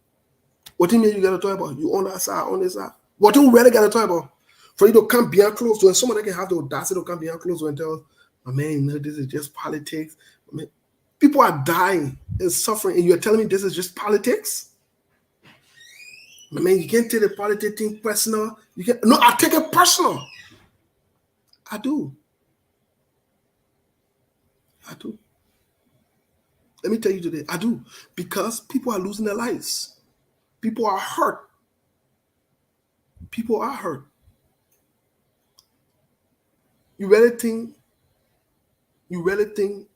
What do you mean you got to talk about? You on that side, on this side. What do you really got to talk about? For you to come beyond close to, and someone that can have the audacity to come beyond close to and tell us, my man, you know, this is just politics. I mean, people are dying and suffering, and you're telling me this is just politics? My man, you can't take the politics thing personal. You can't. No, I take it personal. I do. Let me tell you today, I do. Because people are losing their lives. People are hurt. You really think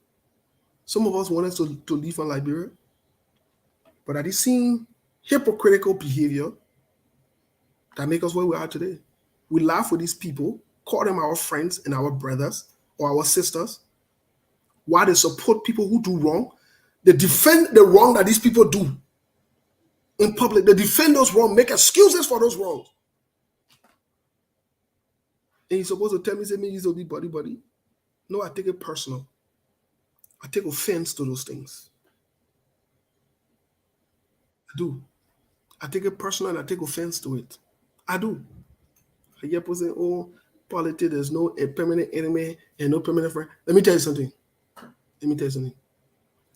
some of us want us to leave from Liberia? But are they seeing hypocritical behavior that make us where we are today? We laugh with these people, call them our friends and our brothers or our sisters, while they support people who do wrong. They defend the wrong that these people do in public. They defend those wrongs, make excuses for those wrongs. And you're supposed to tell me, say, me, you be buddy. No, I take it personal. I take offense to those things. I do. I take it personal and I take offense to it. I do. I hear people say, oh, politics, there's no permanent enemy and no permanent friend. Let me tell you something.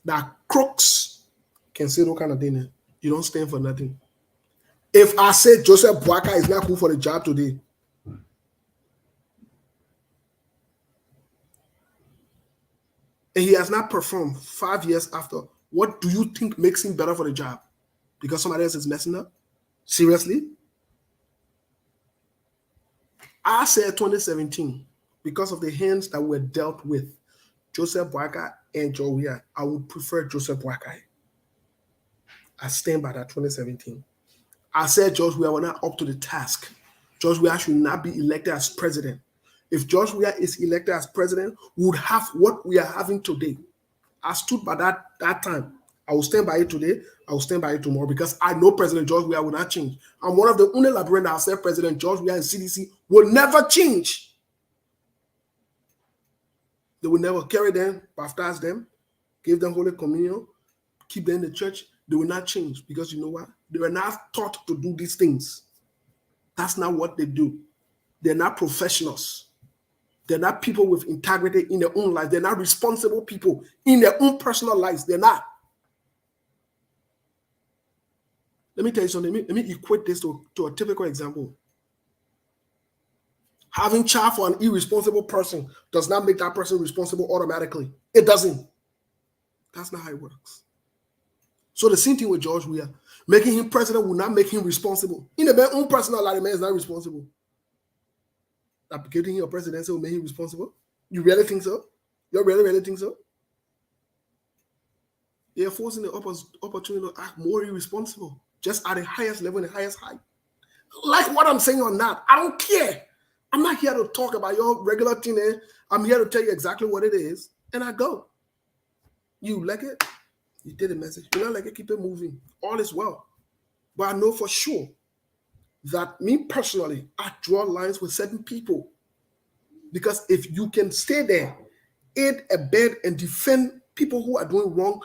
That crooks can say no kind of thing. You don't stand for nothing. If I say Joseph Boakai is not cool for the job today, and he has not performed 5 years after, what do you think makes him better for the job? Because somebody else is messing up? Seriously? I said 2017, because of the hands that were dealt with Joseph Boakai and Joe Weah, I would prefer Joseph Boakai. I stand by that 2017. I said George Weah were not up to the task. George Weah should not be elected as president. If George Weah is elected as president, we would have what we are having today. I stood by that time. I will stand by it today. I will stand by it tomorrow because I know President George Weah will not change. I'm one of the only Liberians that have said President George Weah and CDC will never change. They will never carry them, baptize them, give them Holy Communion, keep them in the church. They will not change because you know what? They were not taught to do these things. That's not what they do. They're not professionals. They're not people with integrity in their own life. They're not responsible people in their own personal lives. They're not. Let me tell you something. Let me equate this to a typical example. Having child for an irresponsible person does not make that person responsible automatically. It doesn't. That's not how it works. So the same thing with George Weah. Making him president will not make him responsible. In the man's own personal life, the man is not responsible. That getting him a presidency will make him responsible? You really think so? You really think so? You're forcing the opportunity to act more irresponsible, just at the highest level and the highest height. Like what I'm saying or not, I don't care. I'm not here to talk about your regular thing. I'm here to tell you exactly what it is, and I go. You like it? You did the message. You not like it? Keep it moving. All is well. But I know for sure that me personally, I draw lines with certain people. Because if you can stay there, aid, abet, and defend people who are doing wrong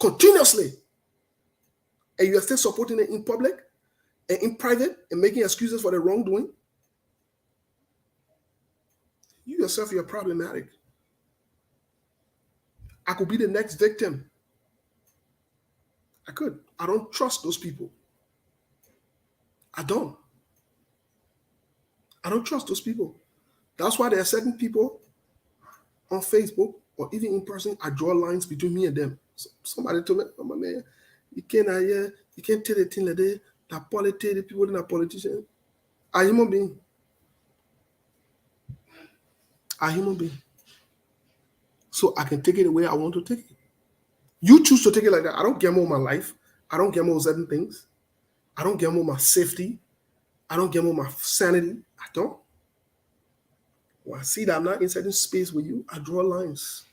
continuously, and you are still supporting it in public and in private and making excuses for the wrongdoing, you yourself, you're problematic. I could be the next victim. I could. I don't trust those people. I don't trust those people. That's why there are certain people on Facebook or even in person, I draw lines between me and them. Somebody told me, oh, my man, you can't tell the thing like that. That politics, the people that are politicians are human beings. Are human beings. So I can take it the way I want to take it. You choose to take it like that. I don't gamble my life. I don't gamble certain things. I don't gamble my safety. I don't gamble my sanity. I don't. When I see that I'm not in certain space with you, I draw lines.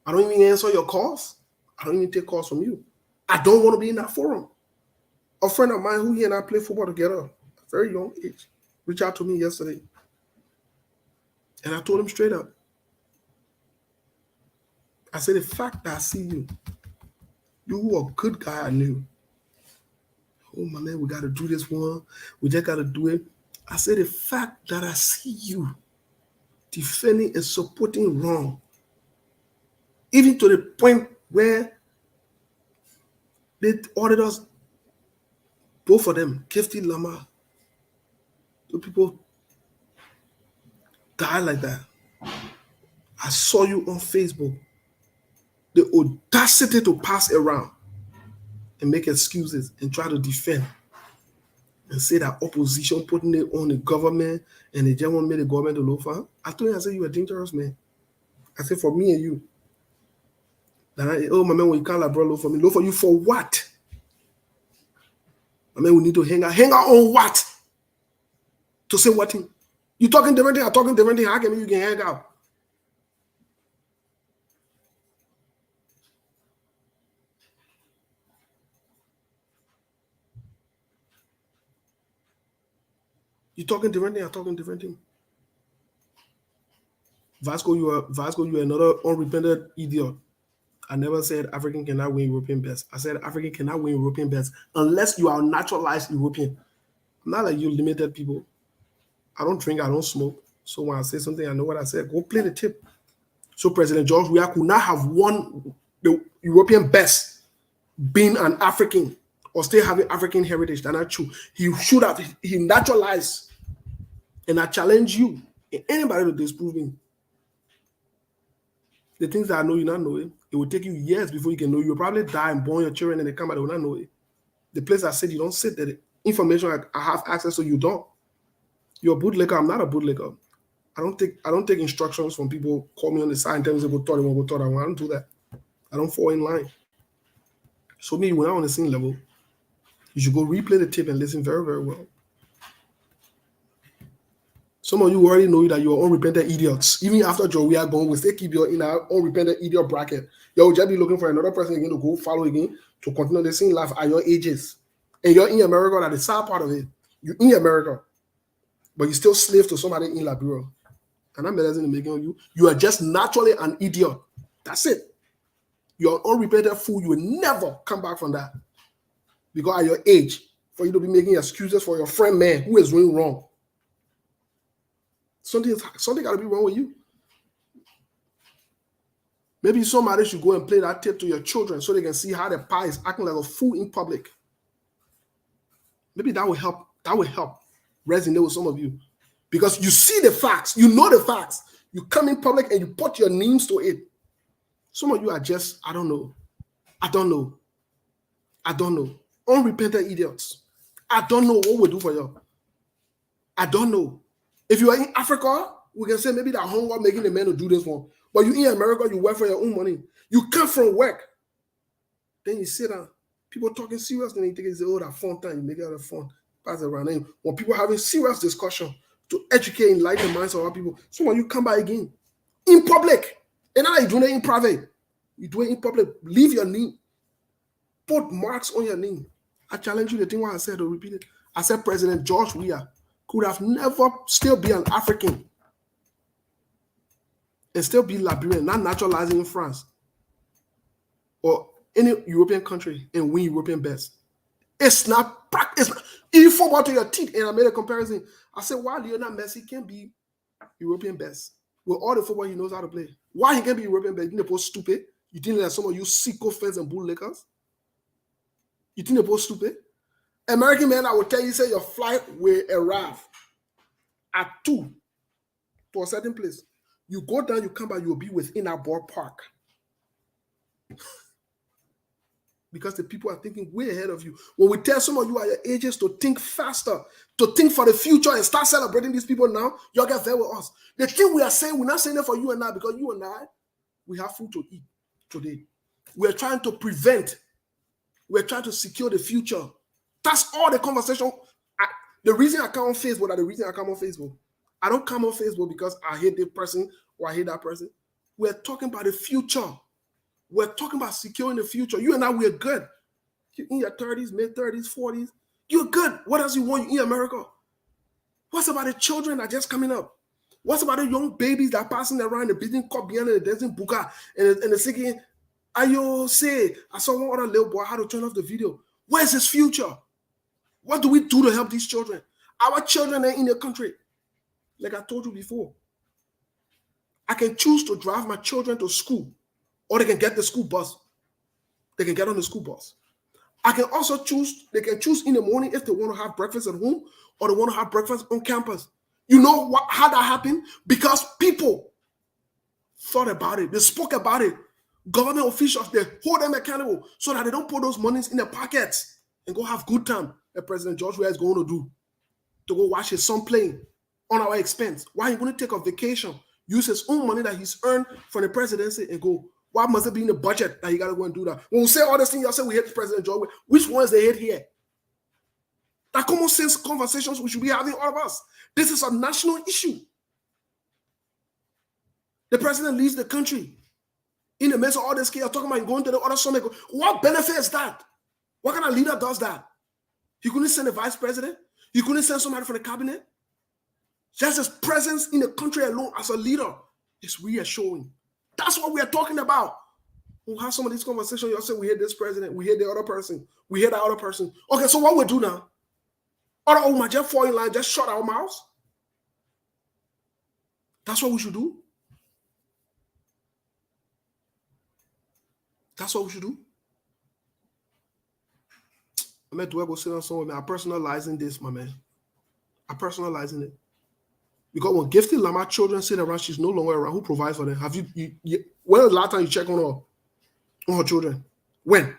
I don't even answer your calls. I don't even take calls from you. I don't want to be in that forum. A friend of mine who he and I play football together at a very young age reached out to me yesterday. And I told him straight up. I said, the fact that I see you, you were a good guy I knew. Oh, my man, we got to do this one. We just got to do it. I said, the fact that I see you defending and supporting wrong, even to the point where the auditors, both of them, Kifty Lama, the people die like that. I saw you on Facebook. The audacity to pass around and make excuses and try to defend and say that opposition putting it on the government and they just want me the government to look for. I told you, I said, you're a dangerous man. I said, for me and you. Oh, my man, when you can't like, bro, look for me. Look for you for what? My man, we need to hang out. Hang out on what? To say what thing? You talking different thing, I'm talking different thing. How can you can hang out? You talking different thing, I'm talking different thing. Vasco, you are another unrepentant idiot. I never said African cannot win European best. I said African cannot win European best unless you are naturalized European. I'm not like you limited people. I don't drink, I don't smoke. So when I say something, I know what I said. Go play the tip. So President George Weah could not have won the European best being an African or still having African heritage. That's not true. He should have, he naturalized. And I challenge you and anybody to disprove me. The things that I know you not know it, it will take you years before you can know. You'll probably die and born your children and they come out, they will not know it. The place I said you don't sit there, the information I have access to, you don't. You're a bootlegger, I'm not a bootlegger. I don't take instructions from people call me on the side and tell me to go talk, they want to go talk. I don't do that. I don't fall in line. So me, when I'm on the same level, you should go replay the tape and listen very, very well. Some of you already know that you're unrepentant idiots. Even after Joe, we are going, we still keep you in our unrepentant idiot bracket. You'll just be looking for another person again to go follow again to continue the same life at your ages. And you're in America, that's the sad part of it. You're in America, but you're still slave to somebody in Liberia. And I'm realizing the making of you. You are just naturally an idiot. That's it. You're an unrepentant fool. You will never come back from that. Because at your age, for you to be making excuses for your friend man who is doing wrong. Something got to be wrong with you. Maybe somebody should go and play that tape to your children so they can see how the pie is acting like a fool in public. Maybe that will help. That will help resonate with some of you. Because you see the facts. You know the facts. You come in public and you put your names to it. Some of you are just, I don't know. Unrepentant idiots. I don't know what we'll do for you. I don't know. If you are in Africa, we can say maybe that hunger making the men to do this one. But you in America, you work for your own money. You come from work. Then you sit down. People talking serious, then you think it's that fun time. You make it out of fun. Pass it around. Then when people having serious discussion to educate, enlighten the minds of our people, so when you come by again, in public. And now you're doing it in private. You do it in public. Leave your name. Put marks on your name. I challenge you. The thing what I said, to repeat it. I said President George Weah could have never still be an African and still be Liberian, not naturalizing in France or any European country and win European best. It's not practice. You football to your teeth. And I made a comparison. I said, why Lionel Messi can be European best with all the football he knows how to play? Why he can be European best? You think they're both stupid? You think that some of you sicko fans and bootleggers? You think they're both stupid? American man, I will tell you, say your flight will arrive at 2 to a certain place. You go down, you come back, you'll be within our ballpark. Because the people are thinking way ahead of you. When we tell some of you at your ages to think faster, to think for the future and start celebrating these people now, you'll get there with us. The thing we are saying, we're not saying it for you and I, because you and I, we have food to eat today. We're trying to prevent. We're trying to secure the future. That's all the conversation. The reason I come on Facebook, or the reason I come on Facebook, I don't come on Facebook because I hate this person or I hate that person. We're talking about the future. We're talking about securing the future. You and I, we're good. You're in your 30s, mid-30s, 40s. You're good. What else you want in America? What's about the children that are just coming up? What's about the young babies that are passing around the business cup behind the dancing buka and the singing, Ayo say, I saw one other little boy how to turn off the video. Where's his future? What do we do to help these children? Our children are in the country. Like I told you before, I can choose to drive my children to school, or they can get the school bus. They can get on the school bus. I can also choose, they can choose in the morning if they want to have breakfast at home or they want to have breakfast on campus. You know how that happened? Because people thought about it. They spoke about it. Government officials, they hold them accountable so that they don't put those monies in their pockets and go have good time that President George Weah is going to do, to go watch his son playing on our expense. Why are you going to take a vacation, use his own money that he's earned from the presidency and go? Why must it be in the budget that he got to go and do that? When we say all these things, y'all say we hate President George Weah. Which ones they hate here? That common sense conversations we should be having, all of us. This is a national issue. The president leaves the country in the midst of all this chaos, talking about going to the other summit. What benefit is that? What kind of leader does that? He couldn't send a vice president. He couldn't send somebody from the cabinet. Just his presence in the country alone as a leader is reassuring. That's what we are talking about. We'll have some of these conversations. You'll say, we hate this president. We hate the other person. We hate the other person. Okay, so what we do now? Or we just fall in line, just shut our mouths? That's what we should do? That's what we should do? I meant to go sit down somewhere, man. I'm personalizing this, my man. I'm personalizing it. Because when gifted Lama children sit around, she's no longer around. Who provides for them? Have you when was the last time you check on her children? When?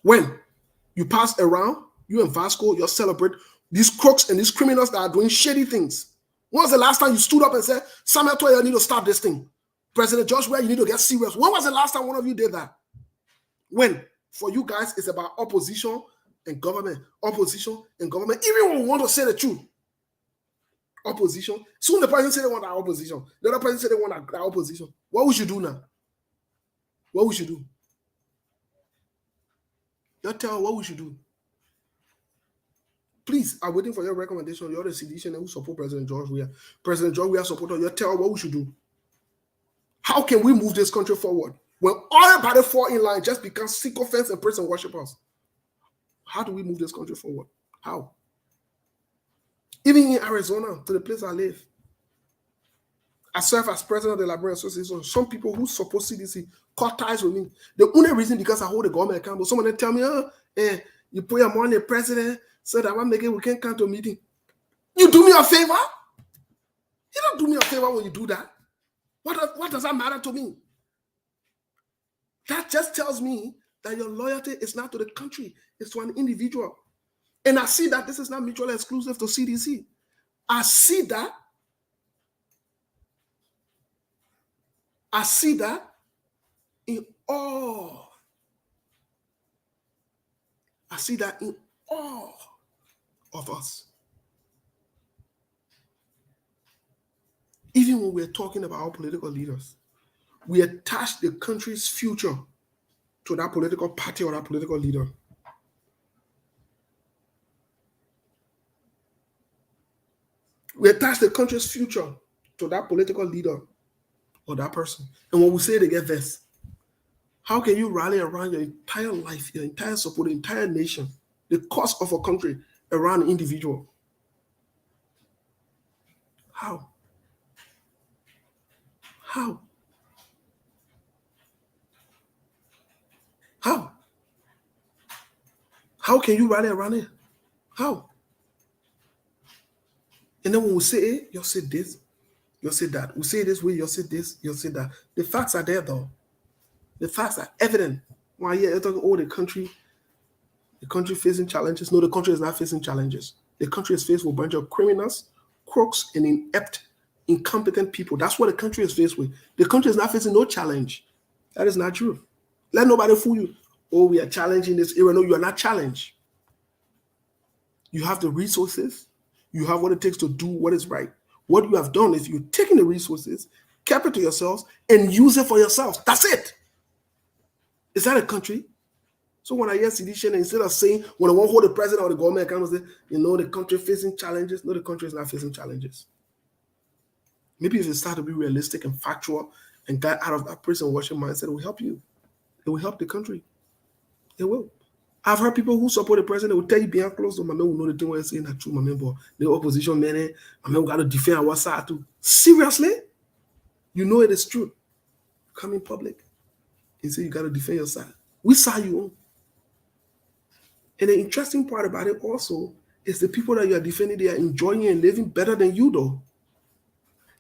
When? You pass around, you and Vasco, you celebrate these crooks and these criminals that are doing shady things. When was the last time you stood up and said, Samuel Toya, you need to stop this thing? President George Weah, you need to get serious. When was the last time one of you did that? When? For you guys, it's about opposition and government. Opposition and government. Even when we want to say the truth. Opposition. Soon the president said they want our opposition. The other president said they want our opposition. What we should do now? What we should do? You tell what we should do. Please, I'm waiting for your recommendation. You're the sedition who support President George Weah. President George Weah supporter, you tell what we should do. How can we move this country forward when everybody fall in line just because sycophants and praise and worship us? How do we move this country forward? How? Even in Arizona, to the place I live, I serve as president of the Liberians Association. Some people who support CDC cut ties with me. The only reason because I hold the government accountable. Someone they tell me, you put your money in the president so that we can come to a meeting. You do me a favor? You don't do me a favor when you do that. What does that matter to me? That just tells me that your loyalty is not to the country, it's to an individual. And I see that this is not mutually exclusive to CDC. I see that in all. I see that in all of us. Even when we're talking about our political leaders, we attach the country's future to that political party or that political leader. We attach the country's future to that political leader or that person. And when we say they get vexed, how can you rally around your entire life, your entire support, the entire nation, the cost of a country around an individual? How? How? How? How can you rally around it? How? And then when we say it, you'll say this, you'll say that. We say it this way, you'll say this, you'll say that. The facts are there though. The facts are evident. Why, yeah, you're talking, oh, the country facing challenges. No, the country is not facing challenges. The country is faced with a bunch of criminals, crooks, and inept, incompetent people. That's what the country is faced with. The country is not facing no challenge. That is not true. Let nobody fool you. Oh, we are challenging this era. No, you are not challenged. You have the resources. You have what it takes to do what is right. What you have done is you've taken the resources, kept it to yourselves, and use it for yourselves. That's it. Is that a country? So when I hear sedition, instead of saying, when I want to hold the president or the government accountable, say, the country facing challenges. No, the country is not facing challenges. Maybe if you start to be realistic and factual and get out of that praise and worship mindset, it will help you. It will help the country. It will. I've heard people who support the president will tell you behind closed door, my man will know the thing we're saying, that's true, my man, but the opposition man, my man, we got to defend our side too. Seriously? You know it is true. Come in public and say you got to defend your side. We saw you on. And the interesting part about it also is the people that you are defending, they are enjoying and living better than you, though.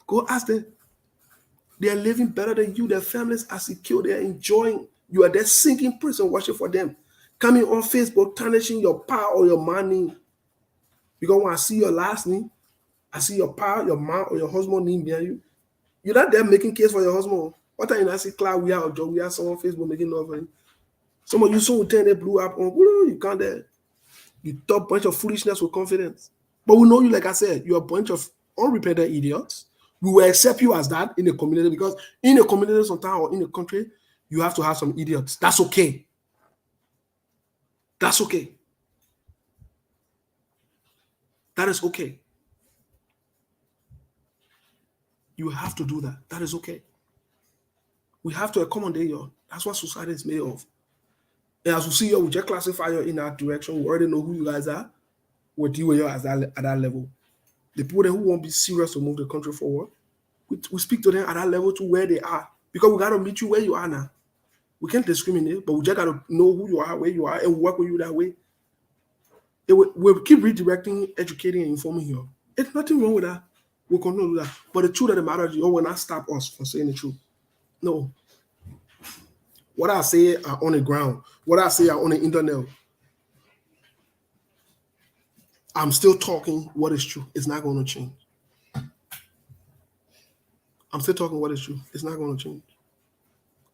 Go ask them. They are living better than you. Their families are secure. They are enjoying. You are there singing praise and worship for them. Coming on Facebook, tarnishing your power or your money. Because when I see your last name, I see your power, your mom, or your husband name behind you. You're not there making case for your husband. What time you not see Cloud, we are or Joe, we are someone on Facebook making love for you. Some of you so turn they blew up on, you can't there. You talk a bunch of foolishness with confidence. But we know you, like I said, you're a bunch of unrepentant idiots. We will accept you as that in the community because in the community sometimes or in the country, you have to have some idiots. That's okay. That's okay. That is okay. You have to do that. That is okay. We have to accommodate you. That's what society is made of. And as we see you, we just classify you in that direction. We already know who you guys are. We'll deal with you at that level. The people who won't be serious to move the country forward, we speak to them at that level to where they are. Because we got to meet you where you are now. We can't discriminate, but we just gotta know who you are, where you are, and work with you that way. We'll keep redirecting, educating, and informing you. It's nothing wrong with that. We'll continue to do that. But the truth of the matter is, you will not stop us from saying the truth. No. What I say are on the ground. What I say are on the internet. I'm still talking what is true. It's not going to change. I'm still talking what is true. It's not going to change.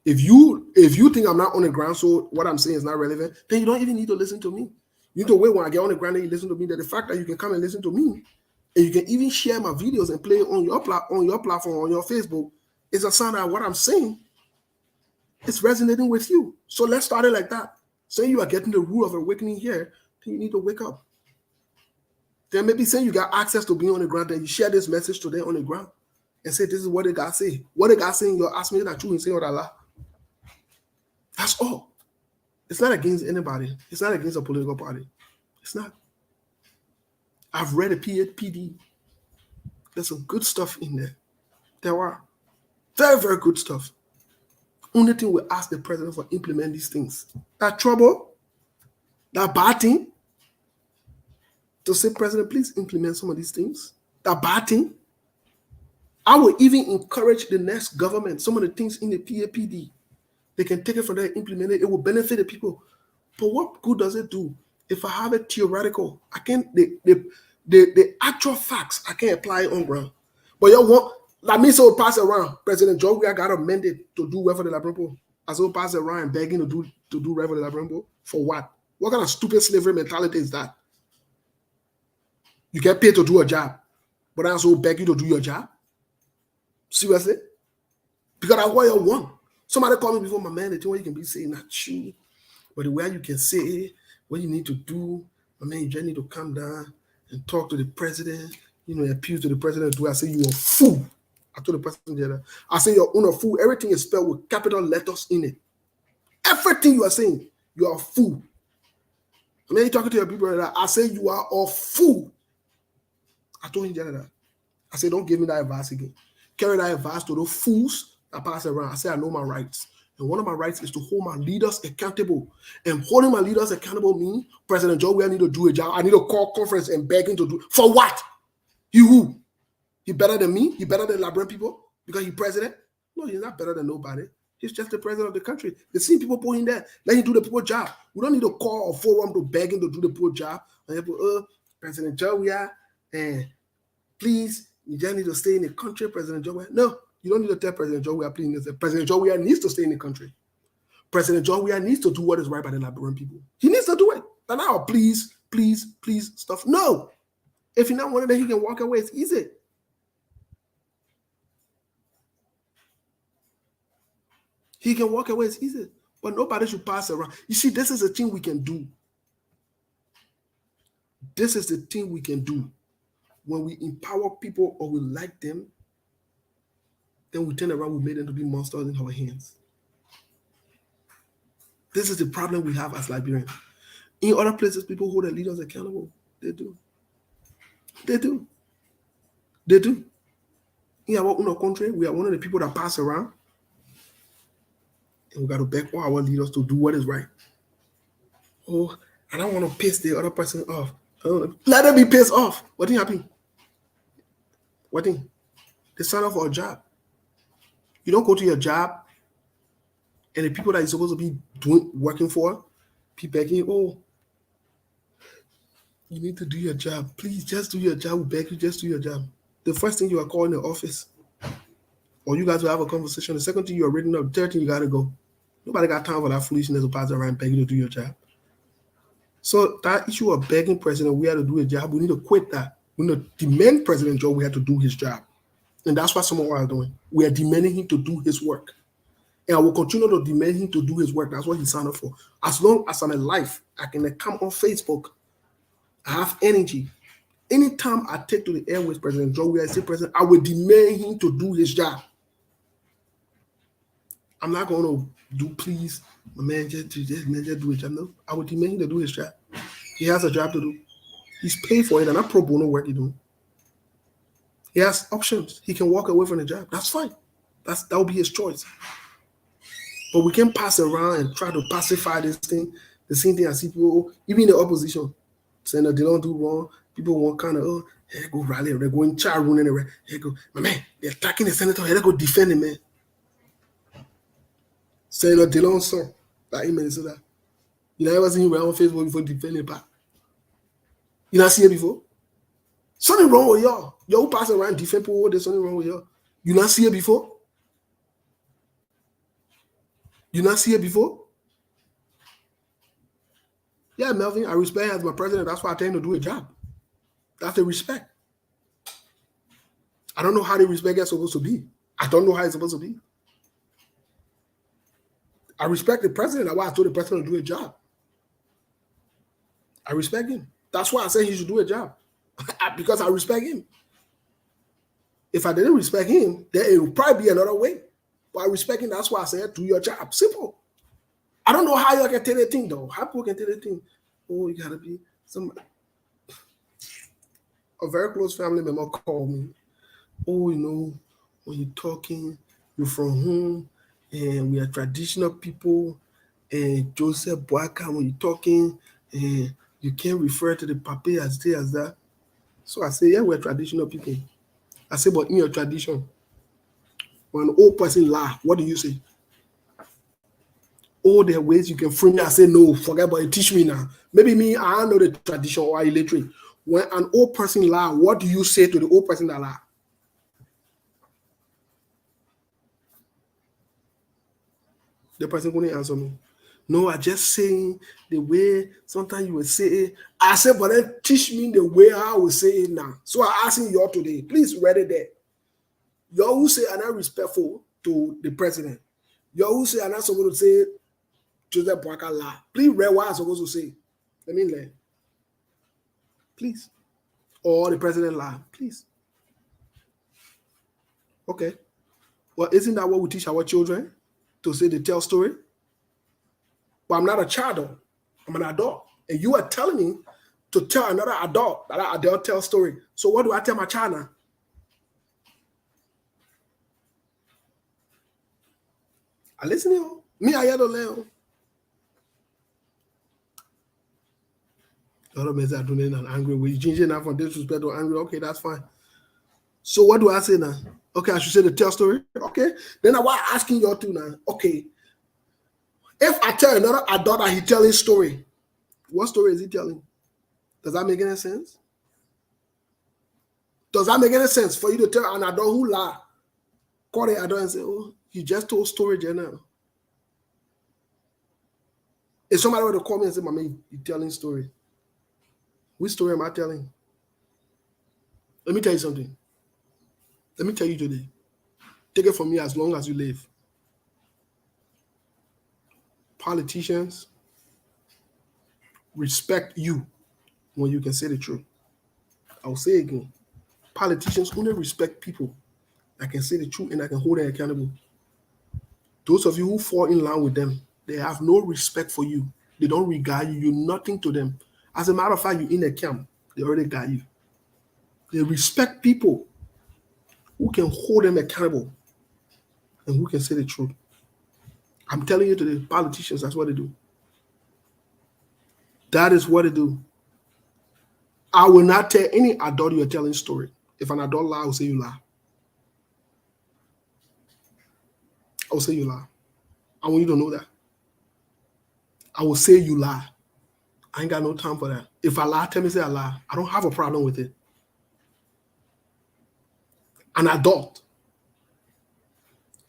If you think I'm not on the ground, so what I'm saying is not relevant, then you don't even need to listen to me. You need to wait when I get on the ground and you listen to me. That the fact that you can come and listen to me, and you can even share my videos and play it on your platform, on your Facebook, is a sign that what I'm saying is resonating with you. So let's start it like that. Saying you are getting the rule of awakening here, then you need to wake up. Then maybe saying you got access to being on the ground, then you share this message to them on the ground and say, this is what the God say. What the God saying, you're asking me that truth and saying what Allah. That's all. It's not against anybody. It's not against a political party. It's not. I've read a PD. There's some good stuff in there. There are. Very, very good stuff. Only thing we ask the president for implement these things. That trouble, that bad thing, to say, President, please implement some of these things. That bad thing. I will even encourage the next government, some of the things in the PAPD. They can take it from there and implement it. It will benefit the people. But what good does it do if I have a theoretical? I can't, the actual facts, I can't apply it on ground. But you want, like me, so pass around. President Joe, we got a mandate to do Reverend Labrampo. I so pass around begging to do Reverend Labrampo. For what? What kind of stupid slavery mentality is that? You get paid to do a job, but I also beg you to do your job? Seriously? Because that's what you want. Somebody called me before, my man, the thing where you can be saying not true, but the way you can say what you need to do, my man, you just need to calm down and talk to the president, appeal to the president. I say you a fool. I told the president the other. I say you're a fool. Everything is spelled with capital letters in it. Everything you are saying, you are a fool. I mean, you talking to your people that I say you are a fool. I told him the other. I said, don't give me that advice again. Carry that advice to those fools that pass around. I say, I know my rights. And one of my rights is to hold my leaders accountable. And holding my leaders accountable means President Joe, I need to do a job. I need to call conference and beg him to do. For what? He who? He better than me? He better than Liberian people? Because he's president? No, he's not better than nobody. He's just the president of the country. The same people put him there. Let him do the poor job. We don't need to call a forum to beg him to do the poor job. And President Joe, and please, you just need to stay in the country, President Joe. No, you don't need to tell President Joe please. President Joe needs to stay in the country. President Joe needs to do what is right by the Liberian people. He needs to do it. And now, please stuff. No. If he not wanted, then he can walk away. It's easy. He can walk away. It's easy. But nobody should pass around. You see, this is the thing we can do. This is the thing we can do. When we empower people or we like them, then we turn around, we made them to be monsters in our hands. This is the problem we have as Liberians. In other places, people hold their leaders accountable. They do. In our own country, we are one of the people that pass around. And we got to beg all our leaders to do what is right. Oh, I don't want to piss the other person off. Let them be pissed off. What thing happen? What thing? They sign up for a job. You don't go to your job and the people that you're supposed to be working for, be begging, oh, you need to do your job. Please just do your job. We beg you, just do your job. The first thing you are calling the office, or you guys will have a conversation. The second thing you are reading up, the third thing you got to go. Nobody got time for that foolishness to pass around begging you to do your job. So that issue of begging President we had to do a job, we need to quit that. We need to demand President Joe we had to do his job. And that's what some of us are doing. We are demanding him to do his work. And I will continue to demand him to do his work. That's what he signed up for. As long as I'm alive, I can come on Facebook. I have energy. Anytime I take to the air with President Joe, I say, President, I will demand him to do his job. I'm not going to do, please, my man, just do his job. No, I will demand him to do his job. He has a job to do. He's paid for it, and not pro bono work he's doing. He has options. He can walk away from the job. That's fine. That will be his choice. But we can pass around and try to pacify this thing. The same thing as people, even in the opposition, saying that they don't do wrong. People want kind of, oh, here go rally, they're going char running anywhere. Here go, my man, they're attacking the senator. Here they go defend him, man. Saying that they don't saw that email so that you never seen him on Facebook before defending back. You not see it before? Something wrong with y'all. Y'all who pass around defend people, there's something wrong with y'all. You not see it before? You not see it before? Yeah, Melvin, I respect him as my president. That's why I tell him to do a job. That's the respect. I don't know how the respect is supposed to be. I don't know how it's supposed to be. I respect the president. That's why I told the president to do a job. I respect him. That's why I said he should do a job. Because I respect him. If I didn't respect him, then it would probably be another way. But I respect him. That's why I said do your job. Simple. I don't know how y'all can tell that thing though. How people can tell that thing? Oh, you gotta be some. A very close family member called me. Oh, you know, when you're talking, you're from home, and we are traditional people. And Joseph Boaka, when you're talking, and you can't refer to the papa as this as that. So I say, yeah, we're traditional people. I say, but in your tradition, when an old person lie, what do you say? All the ways you can frame it. I say, no, forget about it. Teach me now. Maybe me, I know the tradition or illiterate. When an old person lie, what do you say to the old person that lie? The person couldn't answer me. No, I just saying the way sometimes you will say it. I said, but then teach me the way I will say it now. So I asking y'all today, please read it there. Y'all who say I'm not respectful to the president. Y'all who say I'm not supposed to say Joseph Boaka lie. Please read what I'm supposed to say. Let me learn. Please. Or the president lie. Please. Okay. Well, isn't that what we teach our children? To say they tell story? But I'm not a child though. I'm an adult. And you are telling me to tell another adult that an adult tell story. So what do I tell my child now? I listen to you. Me, I hear the learn. The other men are doing it in an angry way. You change it now from disrespect to angry. Okay, that's fine. So what do I say now? Okay, I should say the tell story. Okay. Then I was asking y'all to now. Okay. If I tell another adult that he telling story, what story is he telling? Does that make any sense? Does that make any sense for you to tell an adult who lie? Call the adult and say, oh, you just told story just now. If somebody were to call me and say, Mommy, you're telling story. Which story am I telling? Let me tell you something. Let me tell you today. Take it from me as long as you live. Politicians respect you when you can say the truth. I'll say it again. Politicians only respect people that can say the truth and that can hold them accountable. Those of you who fall in line with them, they have no respect for you. They don't regard you. You're nothing to them. As a matter of fact, you're in a camp. They already got you. They respect people who can hold them accountable and who can say the truth. I'm telling you today, politicians, that's what they do. That is what they do. I will not tell any adult you're telling story. If an adult lie, I will say you lie. I will say you lie. I want you to know that. I will say you lie. I ain't got no time for that. If I lie, tell me say I lie. I don't have a problem with it. An adult,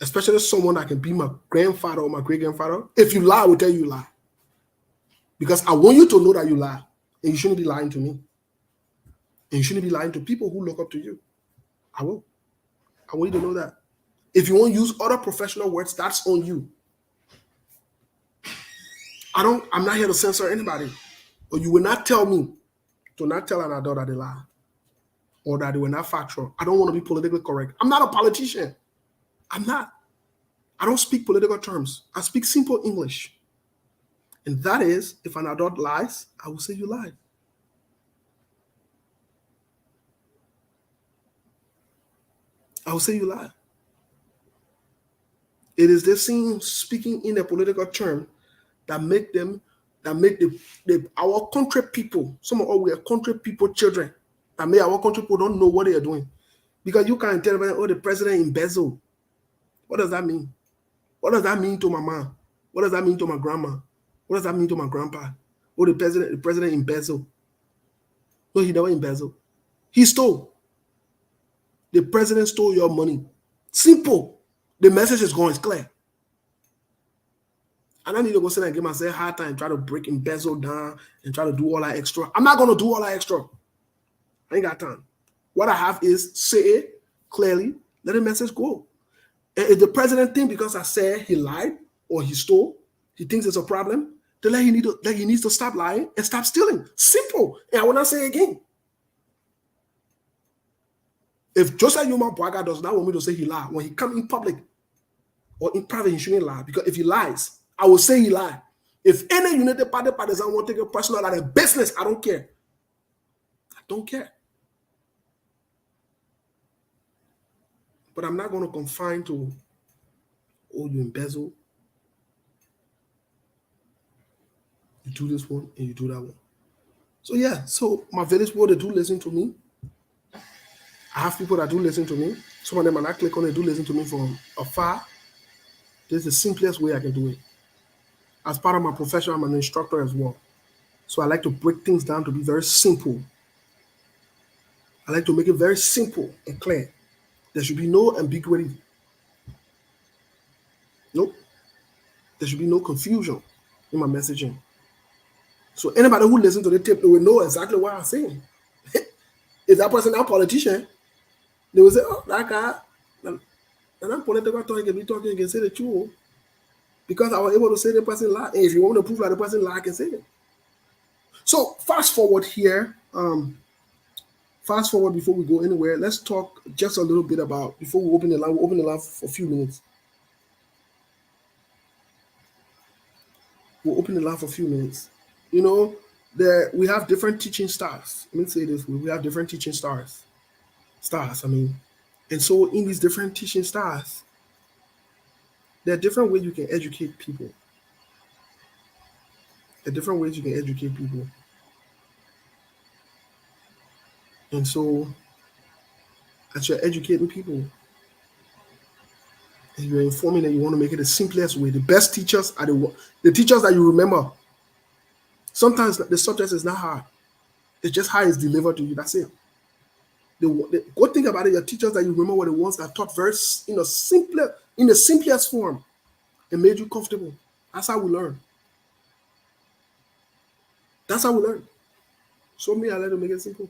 especially someone that can be my grandfather or my great-grandfather, if you lie, I will tell you lie. Because I want you to know that you lie. And you shouldn't be lying to me. And you shouldn't be lying to people who look up to you. I will. I want you to know that. If you want to use other professional words, that's on you. I'm not here to censor anybody. But you will not tell me to not tell an adult that they lie. Or that they were not factual. I don't want to be politically correct. I'm not a politician. I'm not. I don't speak political terms. I speak simple English. And that is, if an adult lies, I will say you lied. I will say you lied. It is this same speaking in a political term that make them that make our country people, some of us we are country people children, that make our country people don't know what they are doing. Because you can't tell them, oh, the president embezzled. What does that mean? What does that mean to my mom? What does that mean to my grandma? What does that mean to my grandpa? Oh, the president embezzled. No, he never embezzled. He stole. The president stole your money. Simple. The message is going, it's clear. I don't need to go sit and give myself a hard time, try to break embezzle down and try to do all that extra. I'm not going to do all that extra. I ain't got time. What I have is say it clearly, let the message go. And if the president thinks because I said he lied or he stole, he thinks it's a problem, then he needs to stop lying and stop stealing. Simple. And I will not say it again. If Joseph Yuma Boaga does not want me to say he lied, when he come in public or in private, he shouldn't lie. Because if he lies, I will say he lied. If any United Party partisan want to take a personal out of business, I don't care. I don't care. But I'm not going to confine to, oh, you embezzle. You do this one and you do that one. So yeah, so my village people, they do listen to me. I have people that do listen to me. Some of them, when I click on it, do listen to me from afar. This is the simplest way I can do it. As part of my profession, I'm an instructor as well. So I like to break things down to be very simple. I like to make it very simple and clear. There should be no ambiguity. Nope. There should be no confusion in my messaging. So anybody who listens to the tape, they will know exactly what I'm saying. Is that person a politician? They will say, oh, that guy, and that political talk can be talking, can say the truth. Because I was able to say the person lie. And if you want to prove that the person lie, I can say it. So fast forward here. Fast forward before we go anywhere. Let's talk just a little bit about, before we open the line, we'll open the line for a few minutes. We'll open the line for a few minutes. You know, we have different teaching styles. Let me say this, we have different teaching styles. And so in these different teaching styles, there are different ways you can educate people. There are different ways you can educate people. And so as you're educating people, and you're informing that you want to make it the simplest way, the best teachers are the teachers that you remember. Sometimes the subject is not hard. It's just how it's delivered to you. That's it. The good thing about it, your teachers that you remember were the ones that taught very in the simplest form and made you comfortable. That's how we learn. That's how we learn. So me, I like to make it simple.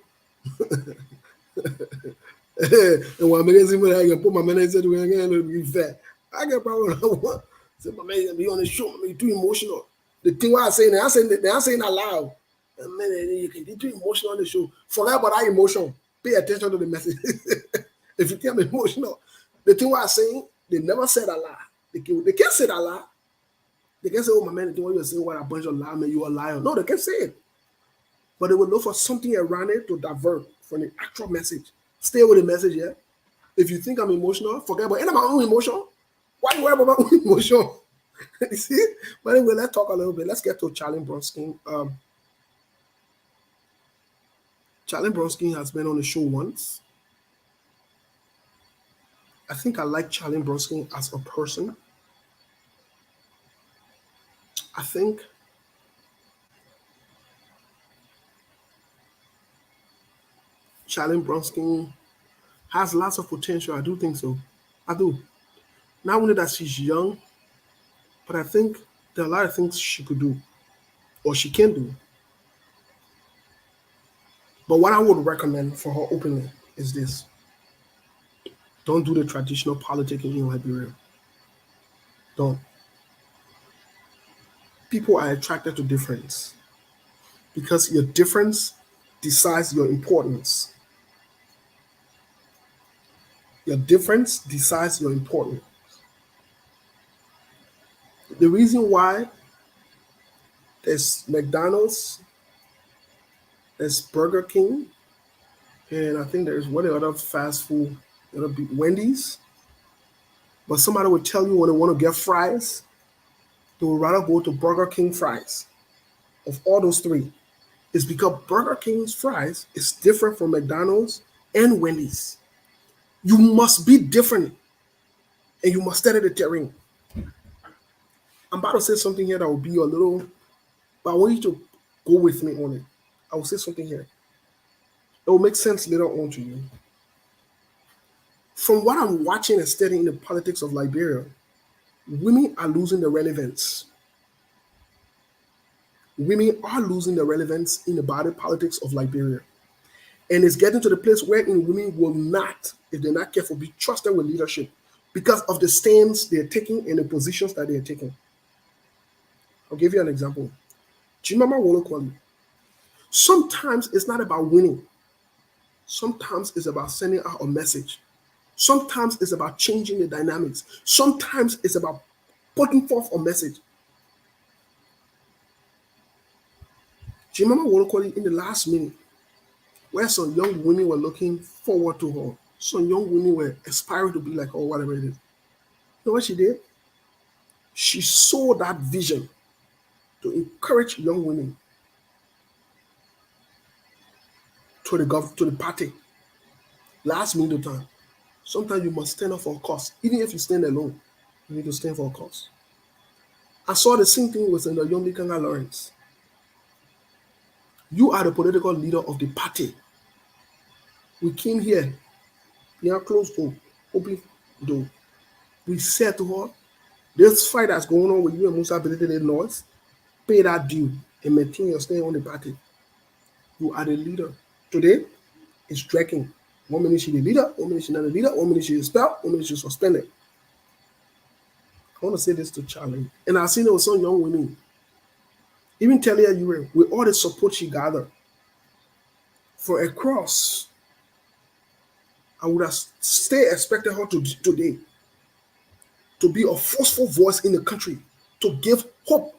And when I make it simple, I can put my man inside the way to be fair. I get probably what I want. Say my man be on the show, man, too emotional. The thing what I say, they're saying out loud. And man, you can be too emotional on the show. Forget about that emotion. Pay attention to the message. If you think I'm emotional, the thing what I'm saying, they never said a lie. They can't say that lie. They can't say, oh my man, the thing what you're saying, what a bunch of lie, man, you a liar. No, they can't say it. But they will look for something around it to divert from the actual message. Stay with the message, yeah? If you think I'm emotional, forget about it. Ain't my own emotion. Why you worry about my own emotion? You see? But anyway, let's talk a little bit. Let's get to Charlie Bronstein. Charlie Bronstein has been on the show once. I think I like Charlie Bronstein as a person. I think Charlie Bronstein has lots of potential. I do think so. I do. Not only that she's young, but I think there are a lot of things she could do or she can do. But what I would recommend for her openly is this. Don't do the traditional politicking in Liberia. Don't. People are attracted to difference because your difference decides your importance. Your difference decides your importance. The reason why there's McDonald's, there's Burger King, and I think there's one other fast food, it'll be Wendy's. But somebody will tell you when they want to get fries, they would rather go to Burger King fries. Of all those three, it's because Burger King's fries is different from McDonald's and Wendy's. You must be different and you must study the terrain. I'm about to say something here that will be a little, but I want you to go with me on it. I will say something here. It will make sense later on to you. From what I'm watching and studying the politics of Liberia, women are losing the relevance. Women are losing the relevance in the body politics of Liberia. And it's getting to the place wherein women will not, if they're not careful, be trusted with leadership because of the stands they're taking and the positions that they're taking. I'll give you an example. Chimama Wolokwali. Sometimes it's not about winning. Sometimes it's about sending out a message. Sometimes it's about changing the dynamics. Sometimes it's about putting forth a message. Chimama Wolokwali in the last minute, where some young women were looking forward to her. Some young women were aspiring to be like her, whatever it is. You know what she did? She saw that vision to encourage young women to the party. Last minute time. Sometimes you must stand up for a cause. Even if you stand alone, you need to stand for a cause. I saw the same thing with the Yomi Kanga Lawrence. You are the political leader of the party. We came here, we are close to open door. We said to her, this fight that's going on with you and Musa Bility North, pay that due and maintain your stay on the party. You are the leader. Today, it's dragging. 1 minute she's the leader, 1 minute she's not the leader, 1 minute she's expelled, 1 minute she's suspended. I want to say this to Charlie. And I've seen it with some young women. Even Talia Ure, with all the support she gathered for a cross, I would have still expected her to today to be a forceful voice in the country, to give hope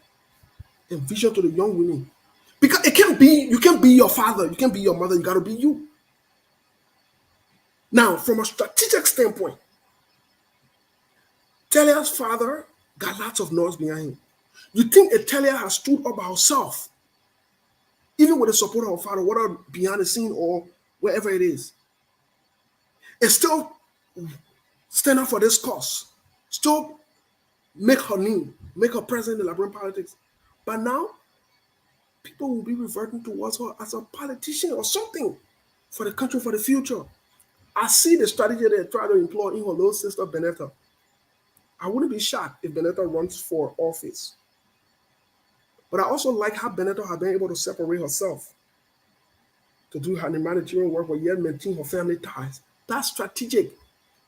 and vision to the young women. Because it can't be, you can't be your father, you can't be your mother, you gotta be you. Now, from a strategic standpoint, Talia's father got lots of noise behind him. You think Talia has stood up by herself, even with the support of her father, whether behind the scene or wherever it is, and still stand up for this cause, still make her name, make her present in the Liberian politics. But now, people will be reverting towards her as a politician or something for the country, for the future. I see the strategy they try to employ in her little sister, Benetta. I wouldn't be shocked if Benetta runs for office. But I also like how Benetta has been able to separate herself to do her humanitarian work, but yet maintain her family ties. That's strategic.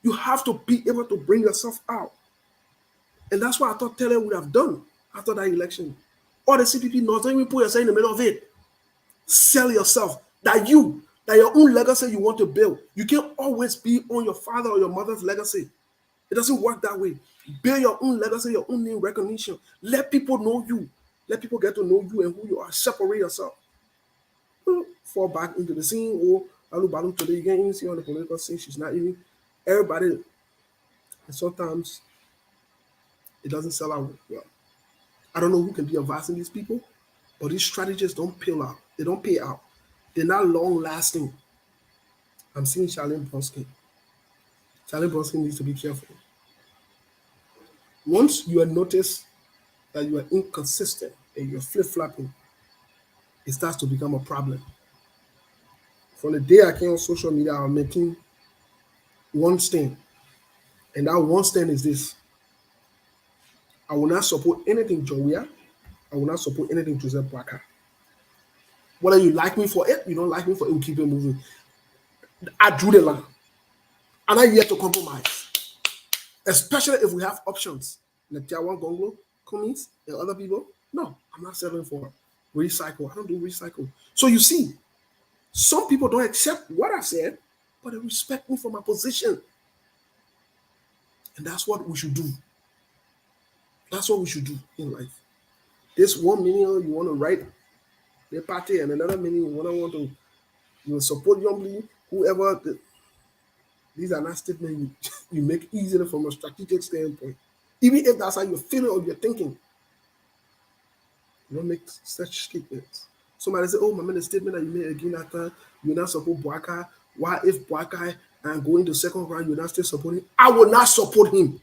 You have to be able to bring yourself out. And that's what I thought Taylor would have done after that election. All the CPP knows, don't even put yourself in the middle of it. Sell yourself. That your own legacy you want to build. You can't always be on your father or your mother's legacy. It doesn't work that way. Build your own legacy, your own name recognition. Let people know you. Let people get to know you and who you are. Separate yourself. Don't fall back into the scene or Alu Balu today. You can't even see on the political scene. She's not even everybody. And sometimes it doesn't sell out well. I don't know who can be advising these people, but these strategies don't pay out. They don't pay out. They're not long lasting. I'm seeing Charlene Bronski. Charlene Bronski needs to be careful. Once you are noticed that you are inconsistent and you're flip-flopping, it starts to become a problem. From the day I came on social media, I'm making one stand. And that one stand is this. I will not support anything Joia. I will not support anything Joseph Baka. Whether you like me for it, you don't like me for it, we'll keep it moving. I drew the line. I'm not here to compromise. Especially if we have options. Like Tiawan Gonglo, Cummings, and other people. No, I'm not settling for recycle. I don't do recycle. So you see, some people don't accept what I said, but they respect me for my position. And that's what we should do. That's what we should do in life. This 1 million you want to write the party, and another million you want to support youngly, whoever. These are not statements you make easily from a strategic standpoint. Even if that's how you're feeling or you're thinking, you don't make such statements. Somebody say, oh, my man, the statement that you made again after you're not support Boakai. Why, if Boakai and going to second round, you're not still supporting? I will not support him